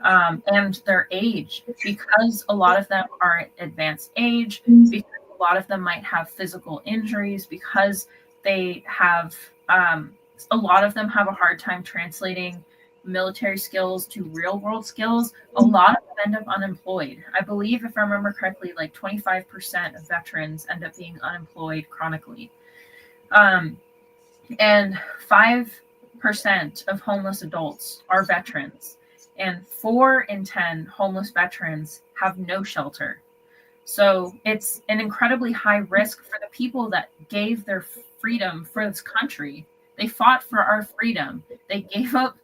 and their age, because a lot of them are at advanced age, because a lot of them might have physical injuries, because they have a lot of them have a hard time translating military skills to real world skills. A lot of them end up unemployed. I believe, if I remember correctly, like 25% of veterans end up being unemployed chronically. And 5% of homeless adults are veterans, and 4 in 10 homeless veterans have no shelter. So it's an incredibly high risk for the people that gave their freedom for this country. They fought for our freedom. They gave up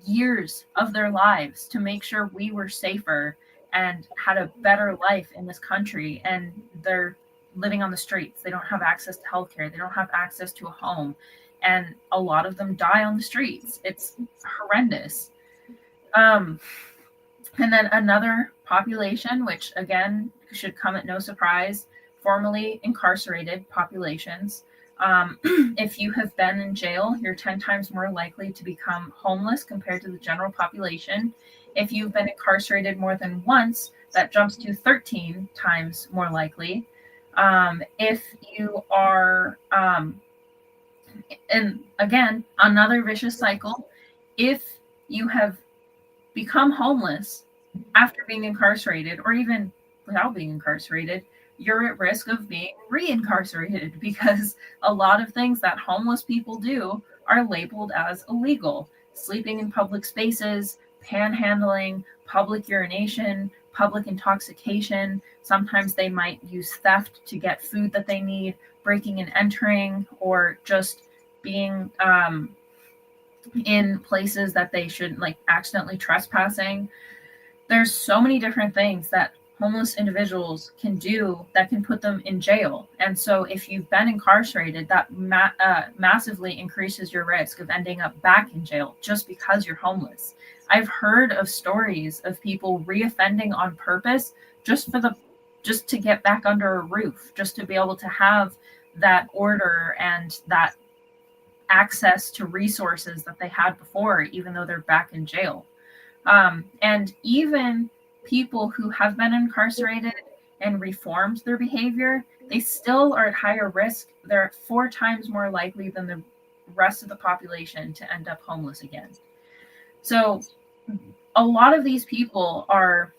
years of their lives to make sure we were safer and had a better life in this country, and they're living on the streets. They don't have access to healthcare. They don't have access to a home, and a lot of them die on the streets. It's horrendous. And then another population, which again should come at no surprise, formerly incarcerated populations. If you have been in jail, you're 10 times more likely to become homeless compared to the general population. If you've been incarcerated more than once, that jumps to 13 times more likely. If you are, and again, another vicious cycle, if you have become homeless after being incarcerated, or even without being incarcerated, you're at risk of being reincarcerated, because a lot of things that homeless people do are labeled as illegal. Sleeping in public spaces, panhandling, public urination, public intoxication. Sometimes they might use theft to get food that they need, breaking and entering, or just being in places that they shouldn't, like accidentally trespassing. There's so many different things that homeless individuals can do that can put them in jail. And so if you've been incarcerated, that massively increases your risk of ending up back in jail just because you're homeless. I've heard of stories of people reoffending on purpose just to get back under a roof, just to be able to have that order and that access to resources that they had before, even though they're back in jail. And even people who have been incarcerated and reformed their behavior, they still are at higher risk. They're 4 times more likely than the rest of the population to end up homeless again. So a lot of these people are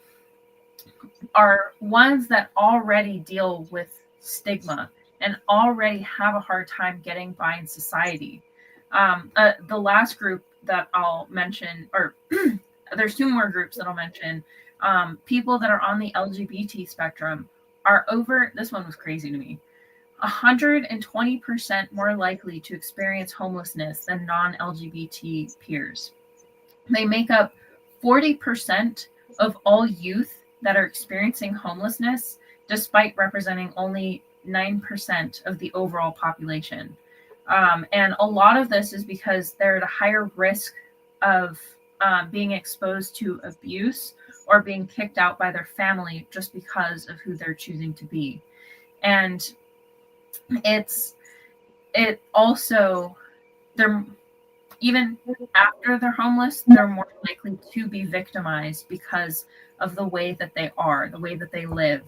ones that already deal with stigma and already have a hard time getting by in society. The last group that I'll mention, or there's 2 more groups that I'll mention. People that are on the LGBT spectrum are this one was crazy to me, 120% more likely to experience homelessness than non-LGBT peers. They make up 40% of all youth that are experiencing homelessness, despite representing only 9% of the overall population. And a lot of this is because they're at a higher risk of being exposed to abuse or being kicked out by their family just because of who they're choosing to be. And it also, they're, even after they're homeless, they're more likely to be victimized because of the way that they are, the way that they live.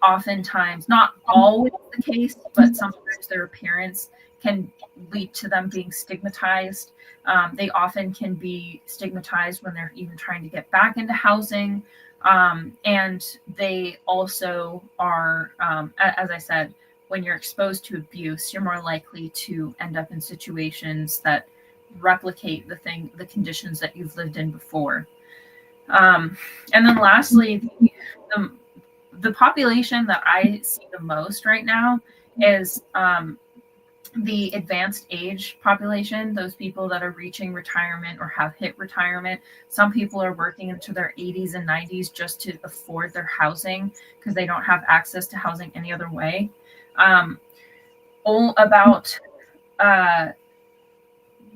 Oftentimes, not always the case, but sometimes their appearance can lead to them being stigmatized. They often can be stigmatized when they're even trying to get back into housing. And they also are, as I said, when you're exposed to abuse, you're more likely to end up in situations that replicate the conditions that you've lived in before. And then lastly, the population that I see the most right now is the advanced age population, those people that are reaching retirement or have hit retirement. Some people are working into their 80s and 90s just to afford their housing because they don't have access to housing any other way.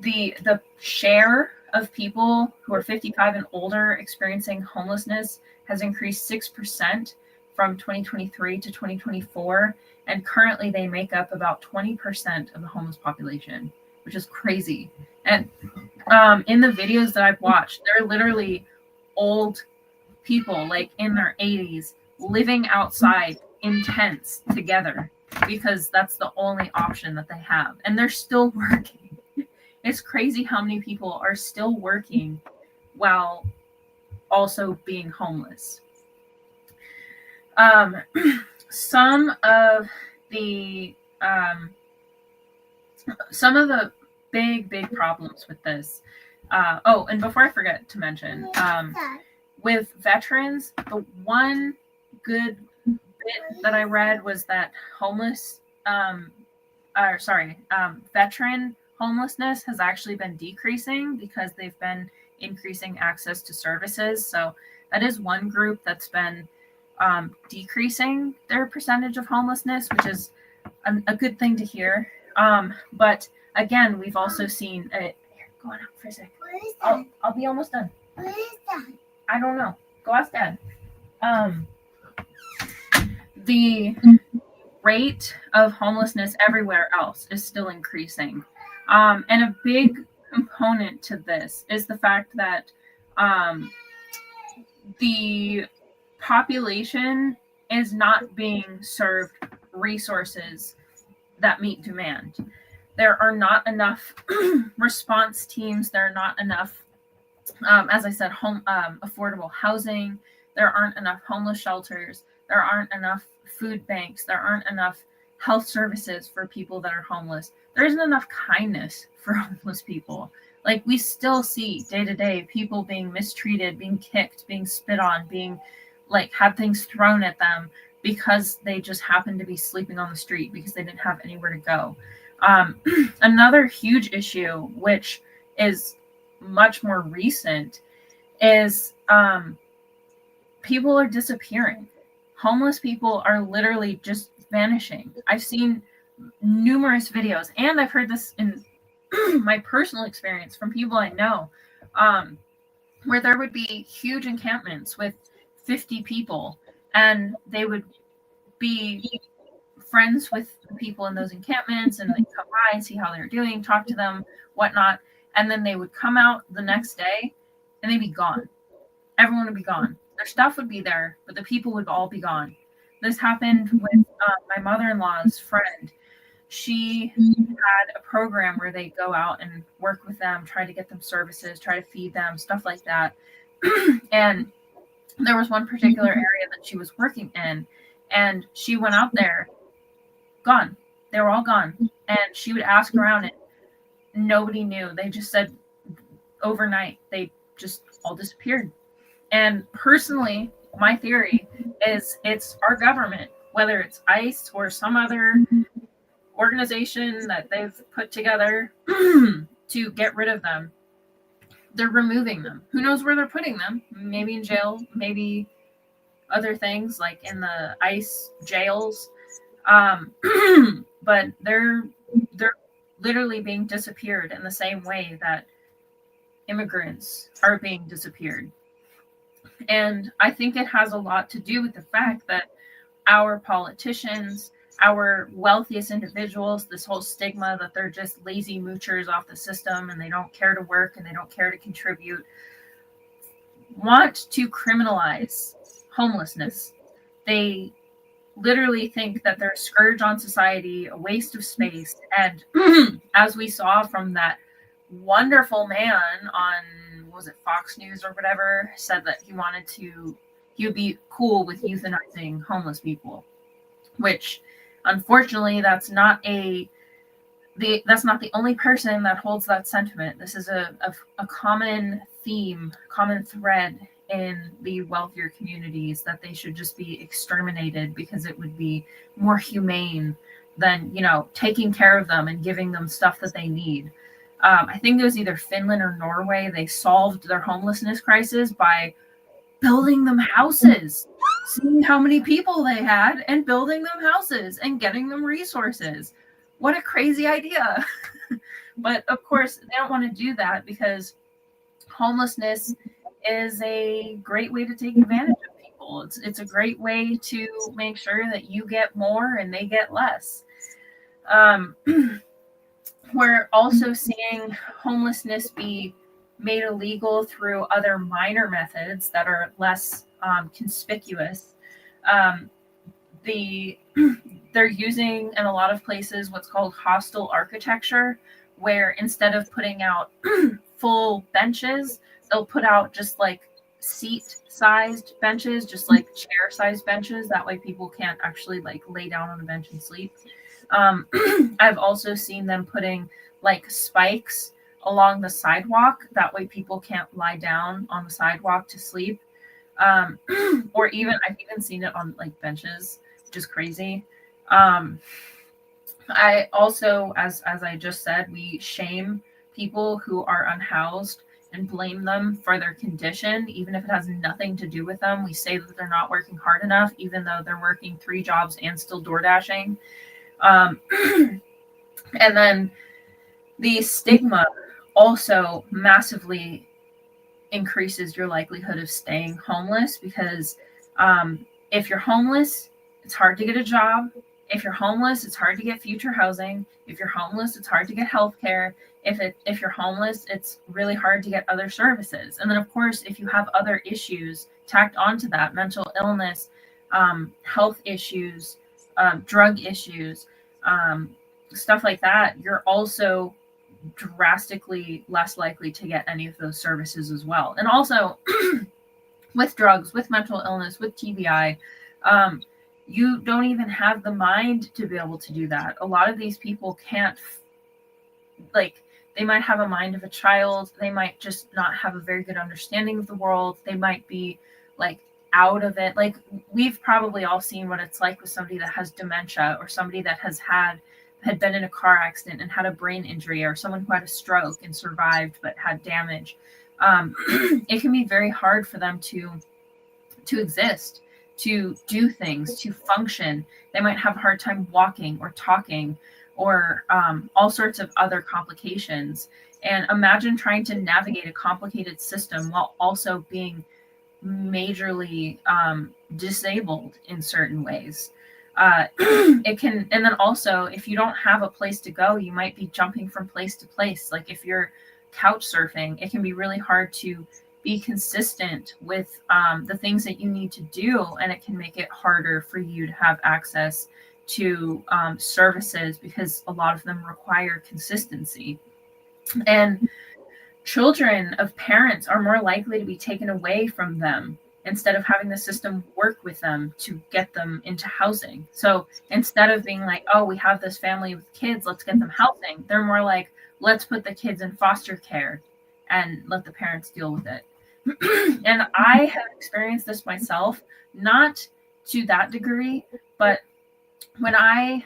The share of people who are 55 and older experiencing homelessness has increased 6% from 2023 to 2024. And currently they make up about 20% of the homeless population, which is crazy. And in the videos that I've watched, they're literally old people, like in their 80s, living outside in tents together because that's the only option that they have. And they're still working. It's crazy how many people are still working while also being homeless. Some of the big problems with this. And before I forget to mention, with veterans, the one good bit that I read was that veteran homelessness has actually been decreasing because they've been increasing access to services. So that is one group that's been decreasing their percentage of homelessness, which is a good thing to hear. But again, we've also seen it. Go on out for a sec. I'll be almost done. Where is that? I don't know. Go ask Dad. The rate of homelessness everywhere else is still increasing. And a big component to this is the fact that the population is not being served resources that meet demand. There are not enough response teams. There are not enough, as I said, affordable housing. There aren't enough homeless shelters. There aren't enough food banks. There aren't enough health services for people that are homeless. There isn't enough kindness for homeless people. Like, we still see day to day people being mistreated, being kicked, being spit on, being like have things thrown at them because they just happened to be sleeping on the street because they didn't have anywhere to go. Another huge issue, which is much more recent, is people are disappearing. Homeless people are literally just vanishing. I've seen numerous videos, and I've heard this in my personal experience from people I know, where there would be huge encampments with 50 people, and they would be friends with the people in those encampments, and they'd come by and see how they're doing, talk to them, whatnot, and then they would come out the next day and they'd be gone. Everyone would be gone. Their stuff would be there, but the people would all be gone. This happened with my mother-in-law's friend. She had a program where they go out and work with them, try to get them services, try to feed them, stuff like that. And there was one particular area that she was working in, and she went out there, gone. They were all gone. And she would ask around, and nobody knew. They just said overnight, they just all disappeared. And personally, my theory is it's our government, whether it's ICE or some other organization that they've put together to get rid of them. They're removing them. Who knows where they're putting them? Maybe in jail, maybe other things like in the ICE jails. But they're literally being disappeared in the same way that immigrants are being disappeared. And I think it has a lot to do with the fact that our politicians, our wealthiest individuals, this whole stigma that they're just lazy moochers off the system and they don't care to work and they don't care to contribute, want to criminalize homelessness. They literally think that they're a scourge on society, a waste of space. And as we saw from that wonderful man on, was it Fox News or whatever, said that he would be cool with euthanizing homeless people, which unfortunately that's not the only person that holds that sentiment. This is a common theme, common thread in the wealthier communities, that they should just be exterminated because it would be more humane than, taking care of them and giving them stuff that they need. I think it was either Finland or Norway. They solved their homelessness crisis by building them houses, seeing how many people they had and building them houses and getting them resources. What a crazy idea. But of course, they don't want to do that because homelessness is a great way to take advantage of people. It's a great way to make sure that you get more and they get less. We're also seeing homelessness be made illegal through other minor methods that are less conspicuous. They're using in a lot of places what's called hostile architecture, where instead of putting out full benches, they'll put out just like seat-sized benches, just like chair-sized benches. That way people can't actually like lay down on a bench and sleep. I've also seen them putting like spikes along the sidewalk. That way people can't lie down on the sidewalk to sleep. Or even, I've even seen it on like benches, which is crazy. I also, as I just said, we shame people who are unhoused and blame them for their condition, even if it has nothing to do with them. We say that they're not working hard enough, even though they're working 3 jobs and still door dashing. And then the stigma also massively increases your likelihood of staying homeless, because if you're homeless, it's hard to get a job, if you're homeless, it's hard to get future housing. If you're homeless, it's hard to get health care. If you're homeless, it's really hard to get other services. And then, of course, if you have other issues tacked onto that, mental illness, health issues, drug issues, stuff like that, you're also drastically less likely to get any of those services as well. And also, with drugs, with mental illness, with TBI, you don't even have the mind to be able to do that. A lot of these people can't, like, they might have a mind of a child. They might just not have a very good understanding of the world. They might be like out of it. Like, we've probably all seen what it's like with somebody that has dementia, or somebody that had been in a car accident and had a brain injury, or someone who had a stroke and survived but had damage. It can be very hard for them to exist, to do things, to function. They might have a hard time walking or talking, or all sorts of other complications. And imagine trying to navigate a complicated system while also being majorly disabled in certain ways. It can, and then also, if you don't have a place to go, you might be jumping from place to place. Like, if you're couch surfing, it can be really hard to be consistent with the things that you need to do, and it can make it harder for you to have access to services, because a lot of them require consistency. And children of parents are more likely to be taken away from them instead of having the system work with them to get them into housing. So instead of being like, oh, we have this family with kids, let's get them housing, they're more like, let's put the kids in foster care and let the parents deal with it. And I have experienced this myself, not to that degree, but when I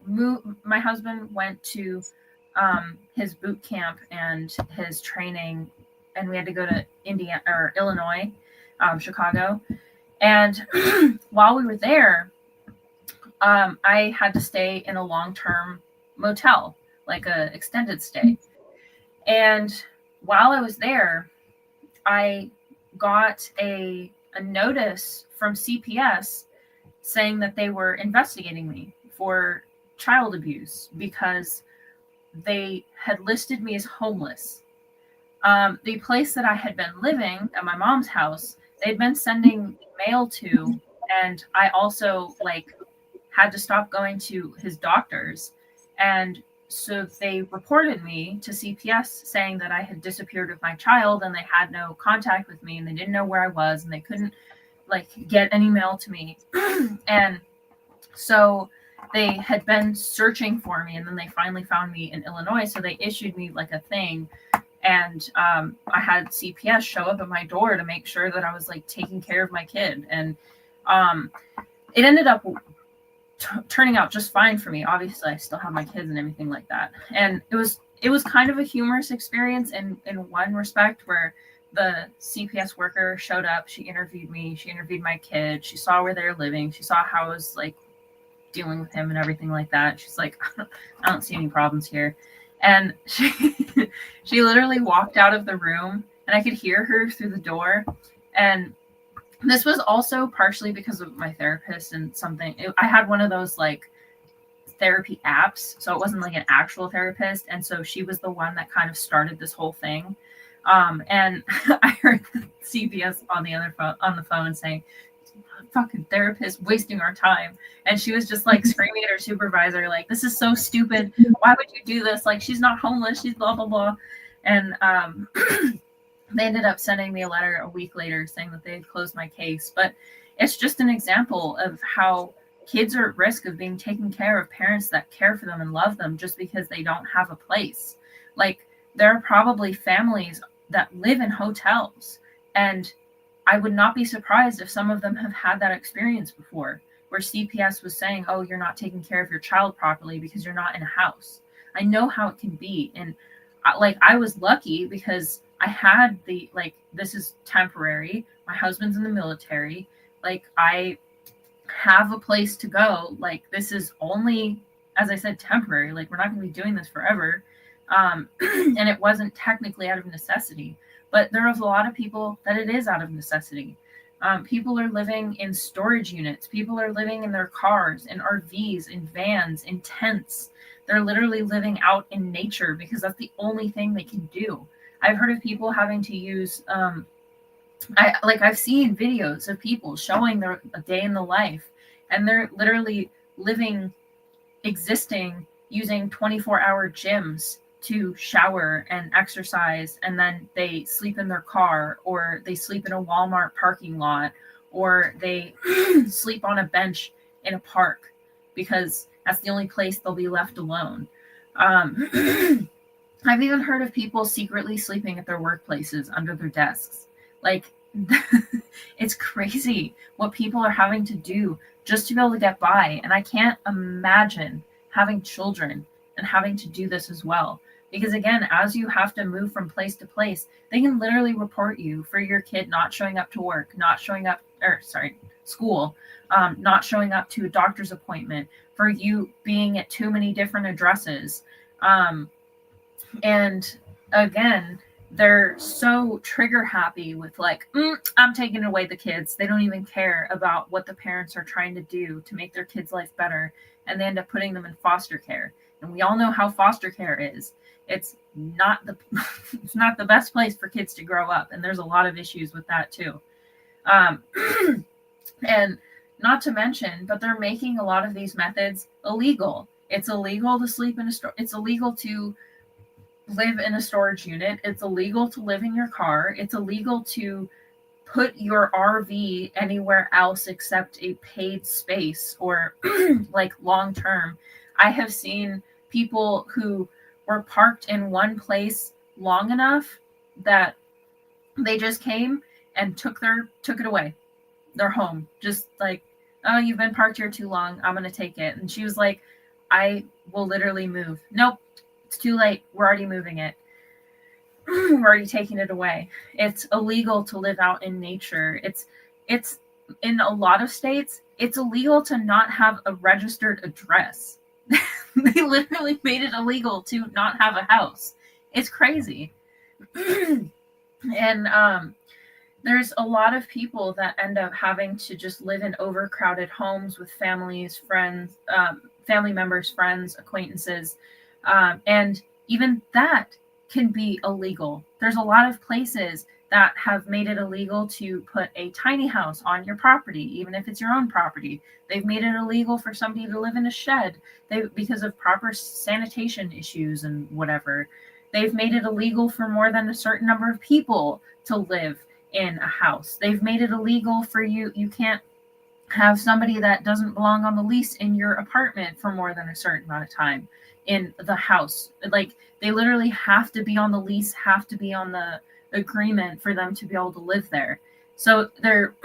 moved, my husband went to his boot camp and his training, and we had to go to Illinois, Chicago. And while we were there, I had to stay in a long-term motel, like a extended stay. And while I was there, I got a notice from CPS saying that they were investigating me for child abuse because they had listed me as homeless. The place that I had been living at my mom's house, they'd been sending mail to, and I also had to stop going to his doctors. And so they reported me to CPS saying that I had disappeared with my child, and they had no contact with me, and they didn't know where I was, and they couldn't get any mail to me. And so they had been searching for me, and then they finally found me in Illinois. So they issued me a thing, and I had CPS show up at my door to make sure that I was taking care of my kid. And it ended up turning out just fine for me. Obviously, I still have my kids and everything like that. And it was kind of a humorous experience in one respect, where the CPS worker showed up, she interviewed me, she interviewed my kid, she saw where they're living, she saw how I was dealing with him and everything like that. She's like, I don't see any problems here. And she literally walked out of the room, and I could hear her through the door. And this was also partially because of my therapist and something. I had one of those therapy apps, so it wasn't an actual therapist. And so she was the one that kind of started this whole thing. And I heard CPS on the phone saying, fucking therapist wasting our time. And she was just screaming at her supervisor, this is so stupid. Why would you do this? She's not homeless. She's blah, blah, blah. And they ended up sending me a letter a week later saying that they had closed my case. But it's just an example of how kids are at risk of being taken care of parents that care for them and love them just because they don't have a place. There are probably families that live in hotels, and I would not be surprised if some of them have had that experience before, where CPS was saying, oh, you're not taking care of your child properly because you're not in a house. I know how it can be. And I was lucky because I had this is temporary. My husband's in the military. I have a place to go. This is only, as I said, temporary. We're not going to be doing this forever. And it wasn't technically out of necessity, but there was a lot of people that it is out of necessity. People are living in storage units. People are living in their cars, in RVs, in vans, in tents. They're literally living out in nature because that's the only thing they can do. I've heard of people having to use, I've seen videos of people showing their a day in the life, and they're literally existing using 24-hour gyms to shower and exercise, and then they sleep in their car, or they sleep in a Walmart parking lot, or they sleep on a bench in a park because that's the only place they'll be left alone. I've even heard of people secretly sleeping at their workplaces under their desks. Like, it's crazy what people are having to do just to be able to get by. And I can't imagine having children and having to do this as well. Because again, as you have to move from place to place, they can literally report you for your kid not showing up to work, school, not showing up to a doctor's appointment, for you being at too many different addresses. And again, they're so trigger happy with like, I'm taking away the kids. They don't even care about what the parents are trying to do to make their kids' life better. And they end up putting them in foster care. And we all know how foster care is. It's not the best place for kids to grow up. And there's a lot of issues with that too. And not to mention, but they're making a lot of these methods illegal. It's illegal to sleep in a store. It's illegal to live in a storage unit. It's illegal to live in your car. It's illegal to put your RV anywhere else except a paid space or like long term. I have seen people who were parked in one place long enough that they just came and took it away. Their home. Just like, oh, you've been parked here too long. I'm going to take it. And she was like, I will literally move. Nope. It's too late. We're already moving it. We're already taking it away. It's illegal to live out in nature. It's in a lot of states, it's illegal to not have a registered address. They literally made it illegal to not have a house. It's crazy. And there's a lot of people that end up having to just live in overcrowded homes with families, friends, family members, friends, acquaintances. And even that can be illegal. There's a lot of places that have made it illegal to put a tiny house on your property, even if it's your own property. They've made it illegal for somebody to live in a shed because of proper sanitation issues and whatever. They've made it illegal for more than a certain number of people to live in a house. They've made it illegal for you can't have somebody that doesn't belong on the lease in your apartment for more than a certain amount of time in the house. Like, they literally have to be on the lease, have to be on the agreement for them to be able to live there. So they're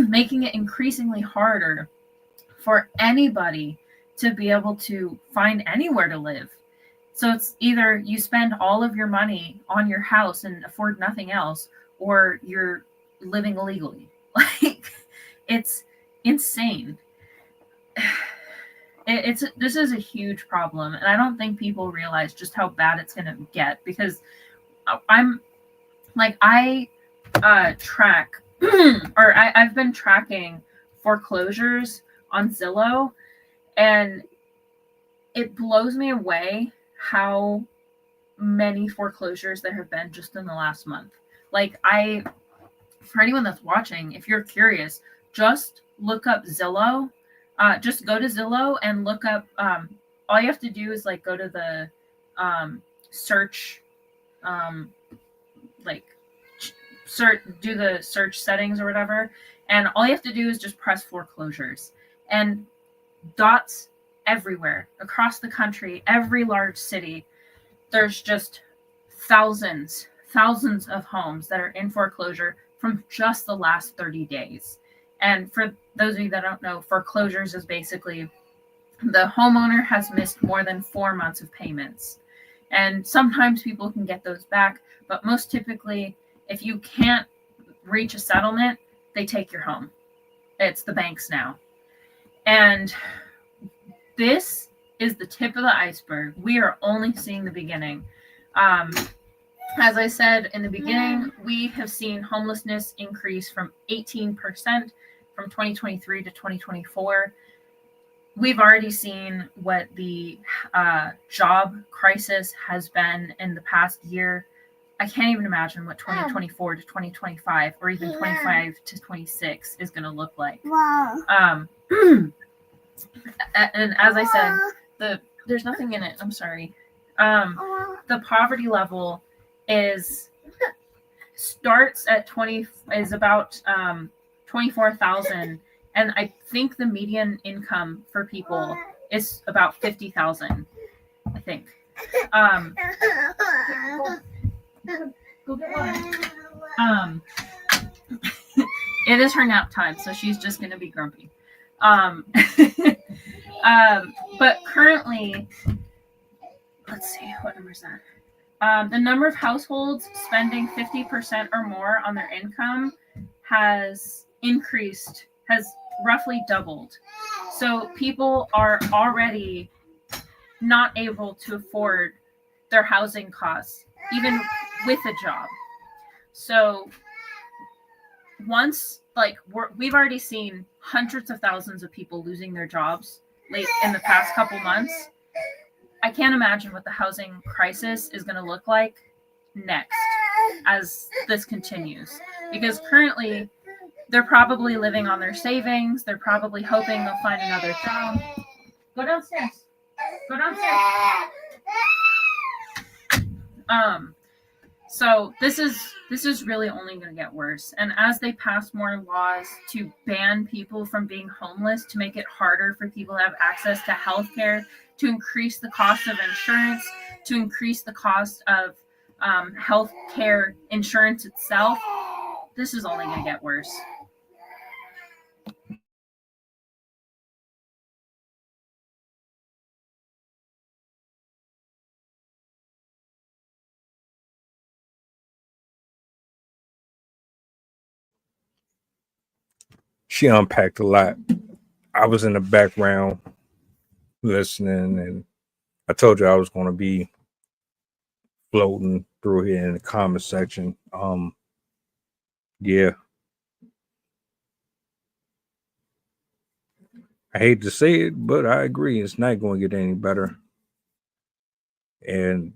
making it increasingly harder for anybody to be able to find anywhere to live. So it's either you spend all of your money on your house and afford nothing else, or you're living illegally. Like, it's insane. This is a huge problem, and I don't think people realize just how bad it's going to get, because I track or I've been tracking foreclosures on Zillow, and it blows me away how many foreclosures there have been just in the last month. Like, for anyone that's watching, if you're curious, just look up Zillow. Just go to Zillow and look up, all you have to do is like go to the search, do the search settings or whatever. And all you have to do is just press foreclosures, and dots everywhere across the country, every large city. There's just thousands of homes that are in foreclosure from just the last 30 days. And for those of you that don't know, foreclosures is basically the homeowner has missed more than 4 months of payments. And sometimes people can get those back, but most typically, if you can't reach a settlement, they take your home. It's the banks now. And this is the tip of the iceberg. We are only seeing the beginning. As I said in the beginning, we have seen homelessness increase from 18% from 2023 to 2024. We've already seen what the job crisis has been in the past year. I can't even imagine what 2024 to 2025 or even 25 to 26 is going to look like. And as I said, there's nothing in it. I'm sorry. The poverty level starts at about 24,000, and I think the median income for people is about 50,000. I think. Go get water. It is her nap time, so she's just gonna be grumpy. But currently, let's see, what number is that? The number of households spending 50% or more on their income has increased, has roughly doubled. So people are already not able to afford their housing costs, even with a job. So we've already seen hundreds of thousands of people losing their jobs late in the past couple months. I can't imagine what the housing crisis is going to look like next as this continues, because currently they're probably living on their savings. They're probably hoping they'll find another job. Go downstairs. Go downstairs. So this is really only going to get worse. And as they pass more laws to ban people from being homeless, to make it harder for people to have access to health care, to increase the cost of insurance, to increase the cost of health care insurance itself, this is only going to get worse. She unpacked a lot. I was in the background listening, and I told you I was going to be floating through here in the comment section. Yeah. I hate to say it, but I agree. It's not going to get any better. And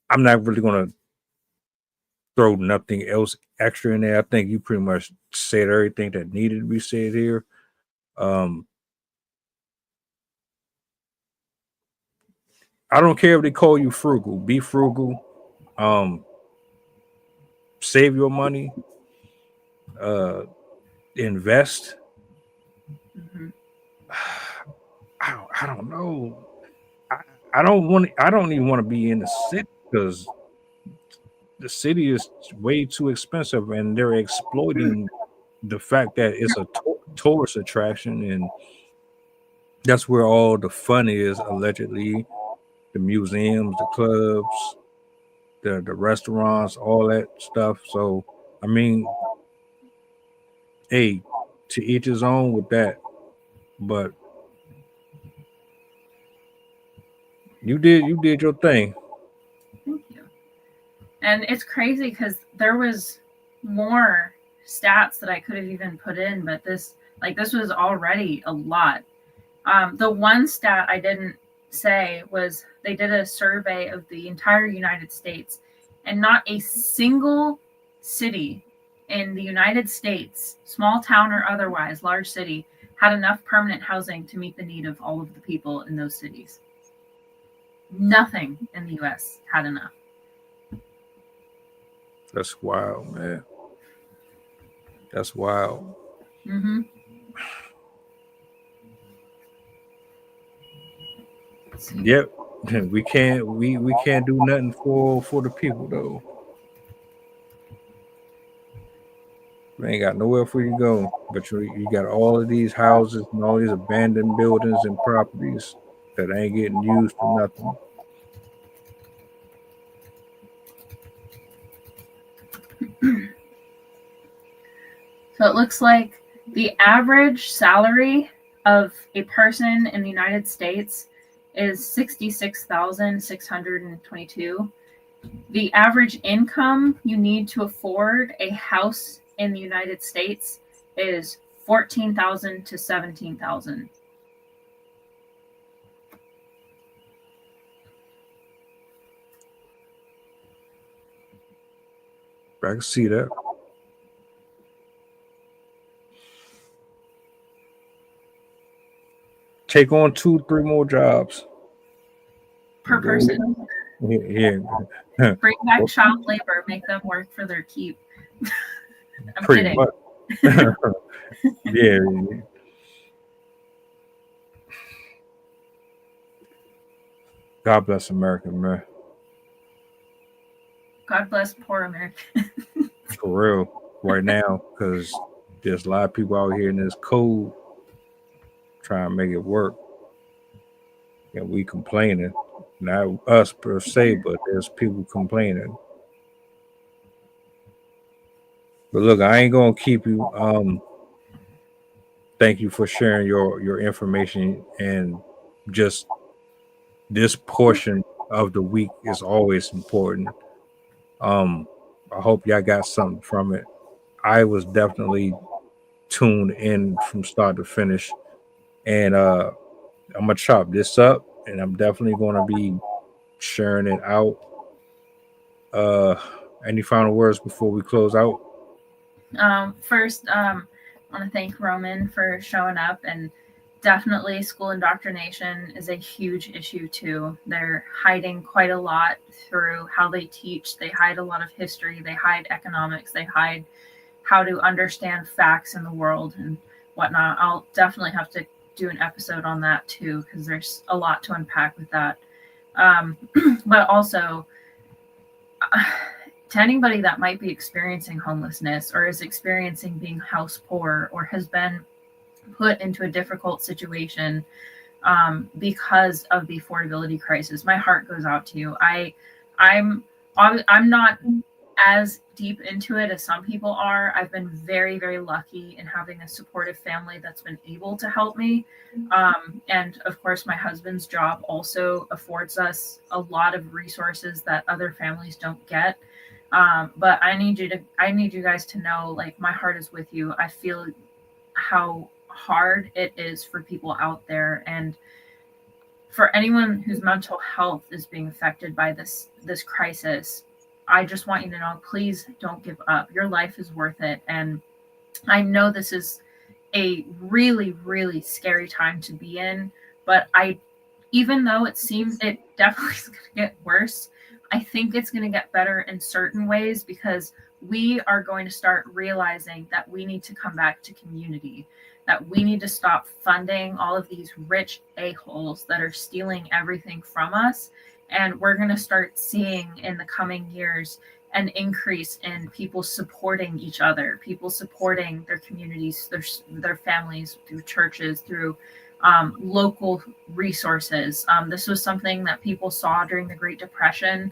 I'm not really going to throw nothing else extra in there. I think you pretty much said everything that needed to be said here. I don't care if they call you frugal. Be frugal. Save your money. Invest. Mm-hmm. I don't know. I don't even want to be in the city, because the city is way too expensive, and they're exploiting the fact that it's a tourist attraction, and that's where all the fun is, allegedly. The museums, the clubs, the restaurants, all that stuff. So, I mean, hey, to each his own with that. But you did your thing. Thank you. And it's crazy because there was more stats that I could have even put in, but this was already a lot. The one stat I didn't say was they did a survey of the entire United States, and not a single city in the United States, small town or otherwise, large city, had enough permanent housing to meet the need of all of the people in those cities. Nothing in the US had enough. That's wild, man. That's wild. Mm-hmm. Yep. We can't do nothing for the people though. We ain't got nowhere for you to go. But you got all of these houses and all these abandoned buildings and properties that ain't getting used for nothing. So it looks like the average salary of a person in the United States is $66,622. The average income you need to afford a house in the United States is $14,000 to $17,000. I can see that. Take on 2-3 more jobs Per person. Yeah. Bring back child labor, make them work for their keep. I'm Pretty kidding. much. Yeah. God bless America, man. God bless poor America. For real, right now, because there's a lot of people out here in this cold trying to make it work. And we complaining. Not us per se, but there's people complaining. But look, I ain't gonna keep you. Thank you for sharing your information, and just this portion of the week is always important. I hope y'all got something from it. I was definitely tuned in from start to finish, and I'm gonna chop this up, and I'm definitely gonna be sharing it out. Any final words before we close out? First, I want to thank Roman for showing up, and definitely school indoctrination is a huge issue too. They're hiding quite a lot through how they teach. They hide a lot of history, they hide economics, they hide how to understand facts in the world and whatnot. I'll definitely have to do an episode on that too, because there's a lot to unpack with that. But also, to anybody that might be experiencing homelessness or is experiencing being house poor or has been put into a difficult situation because of the affordability crisis, my heart goes out to you. I'm not as deep into it as some people are. I've been very, very lucky in having a supportive family that's been able to help me. And of course, my husband's job also affords us a lot of resources that other families don't get. But I need you guys to know, like, my heart is with you. I feel how hard it is for people out there, and for anyone whose mental health is being affected by this crisis. I just want you to know, please don't give up. Your life is worth it. And I know this is a really, really scary time to be in, but even though it seems it definitely is going to get worse, I think it's going to get better in certain ways, because we are going to start realizing that we need to come back to community, that we need to stop funding all of these rich a-holes that are stealing everything from us. And we're going to start seeing in the coming years an increase in people supporting each other, people supporting their communities, their families, through churches, through local resources. This was something that people saw during the Great Depression.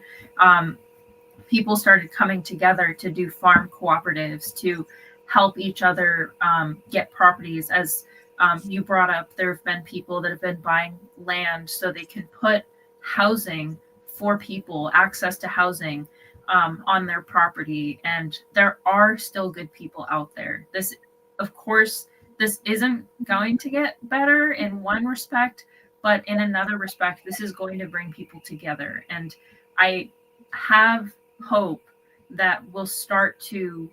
People started coming together to do farm cooperatives, to help each other get properties. As you brought up, there have been people that have been buying land so they can put housing for people, access to housing on their property. And there are still good people out there. This, of course, this isn't going to get better in one respect, but in another respect, this is going to bring people together. And I have hope that we'll start to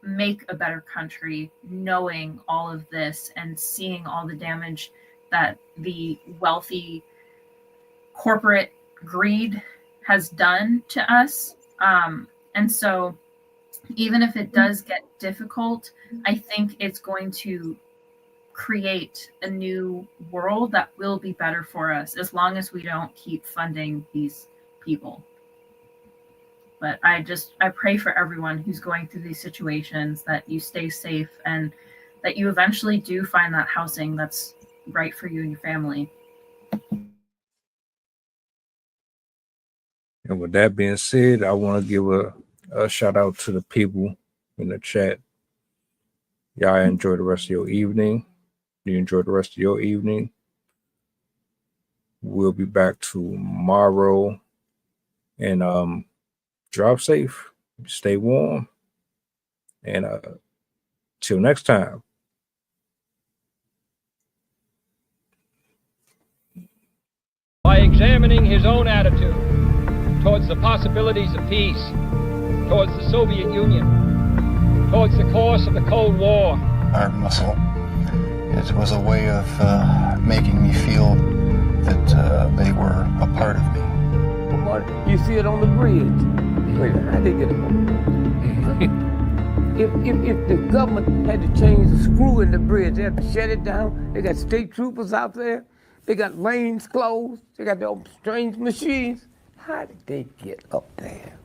make a better country, knowing all of this and seeing all the damage that the wealthy corporate greed has done to us. And so even if it does get difficult, I think it's going to create a new world that will be better for us, as long as we don't keep funding these people. But I pray for everyone who's going through these situations, that you stay safe and that you eventually do find that housing that's right for you and your family. And with that being said, I want to give a shout out to the people in the chat. Y'all enjoy the rest of your evening. You enjoy the rest of your evening. We'll be back tomorrow. And Drop safe, stay warm, and till next time. By examining his own attitude towards the possibilities of peace, towards the Soviet Union, towards the course of the Cold War. Art muscle. It was a way of making me feel that they were a part of me. You see it on the bridge. Wait, how they get it? If the government had to change the screw in the bridge, they had to shut it down. They got state troopers out there. They got lanes closed. They got their own strange machines. How did they get up there?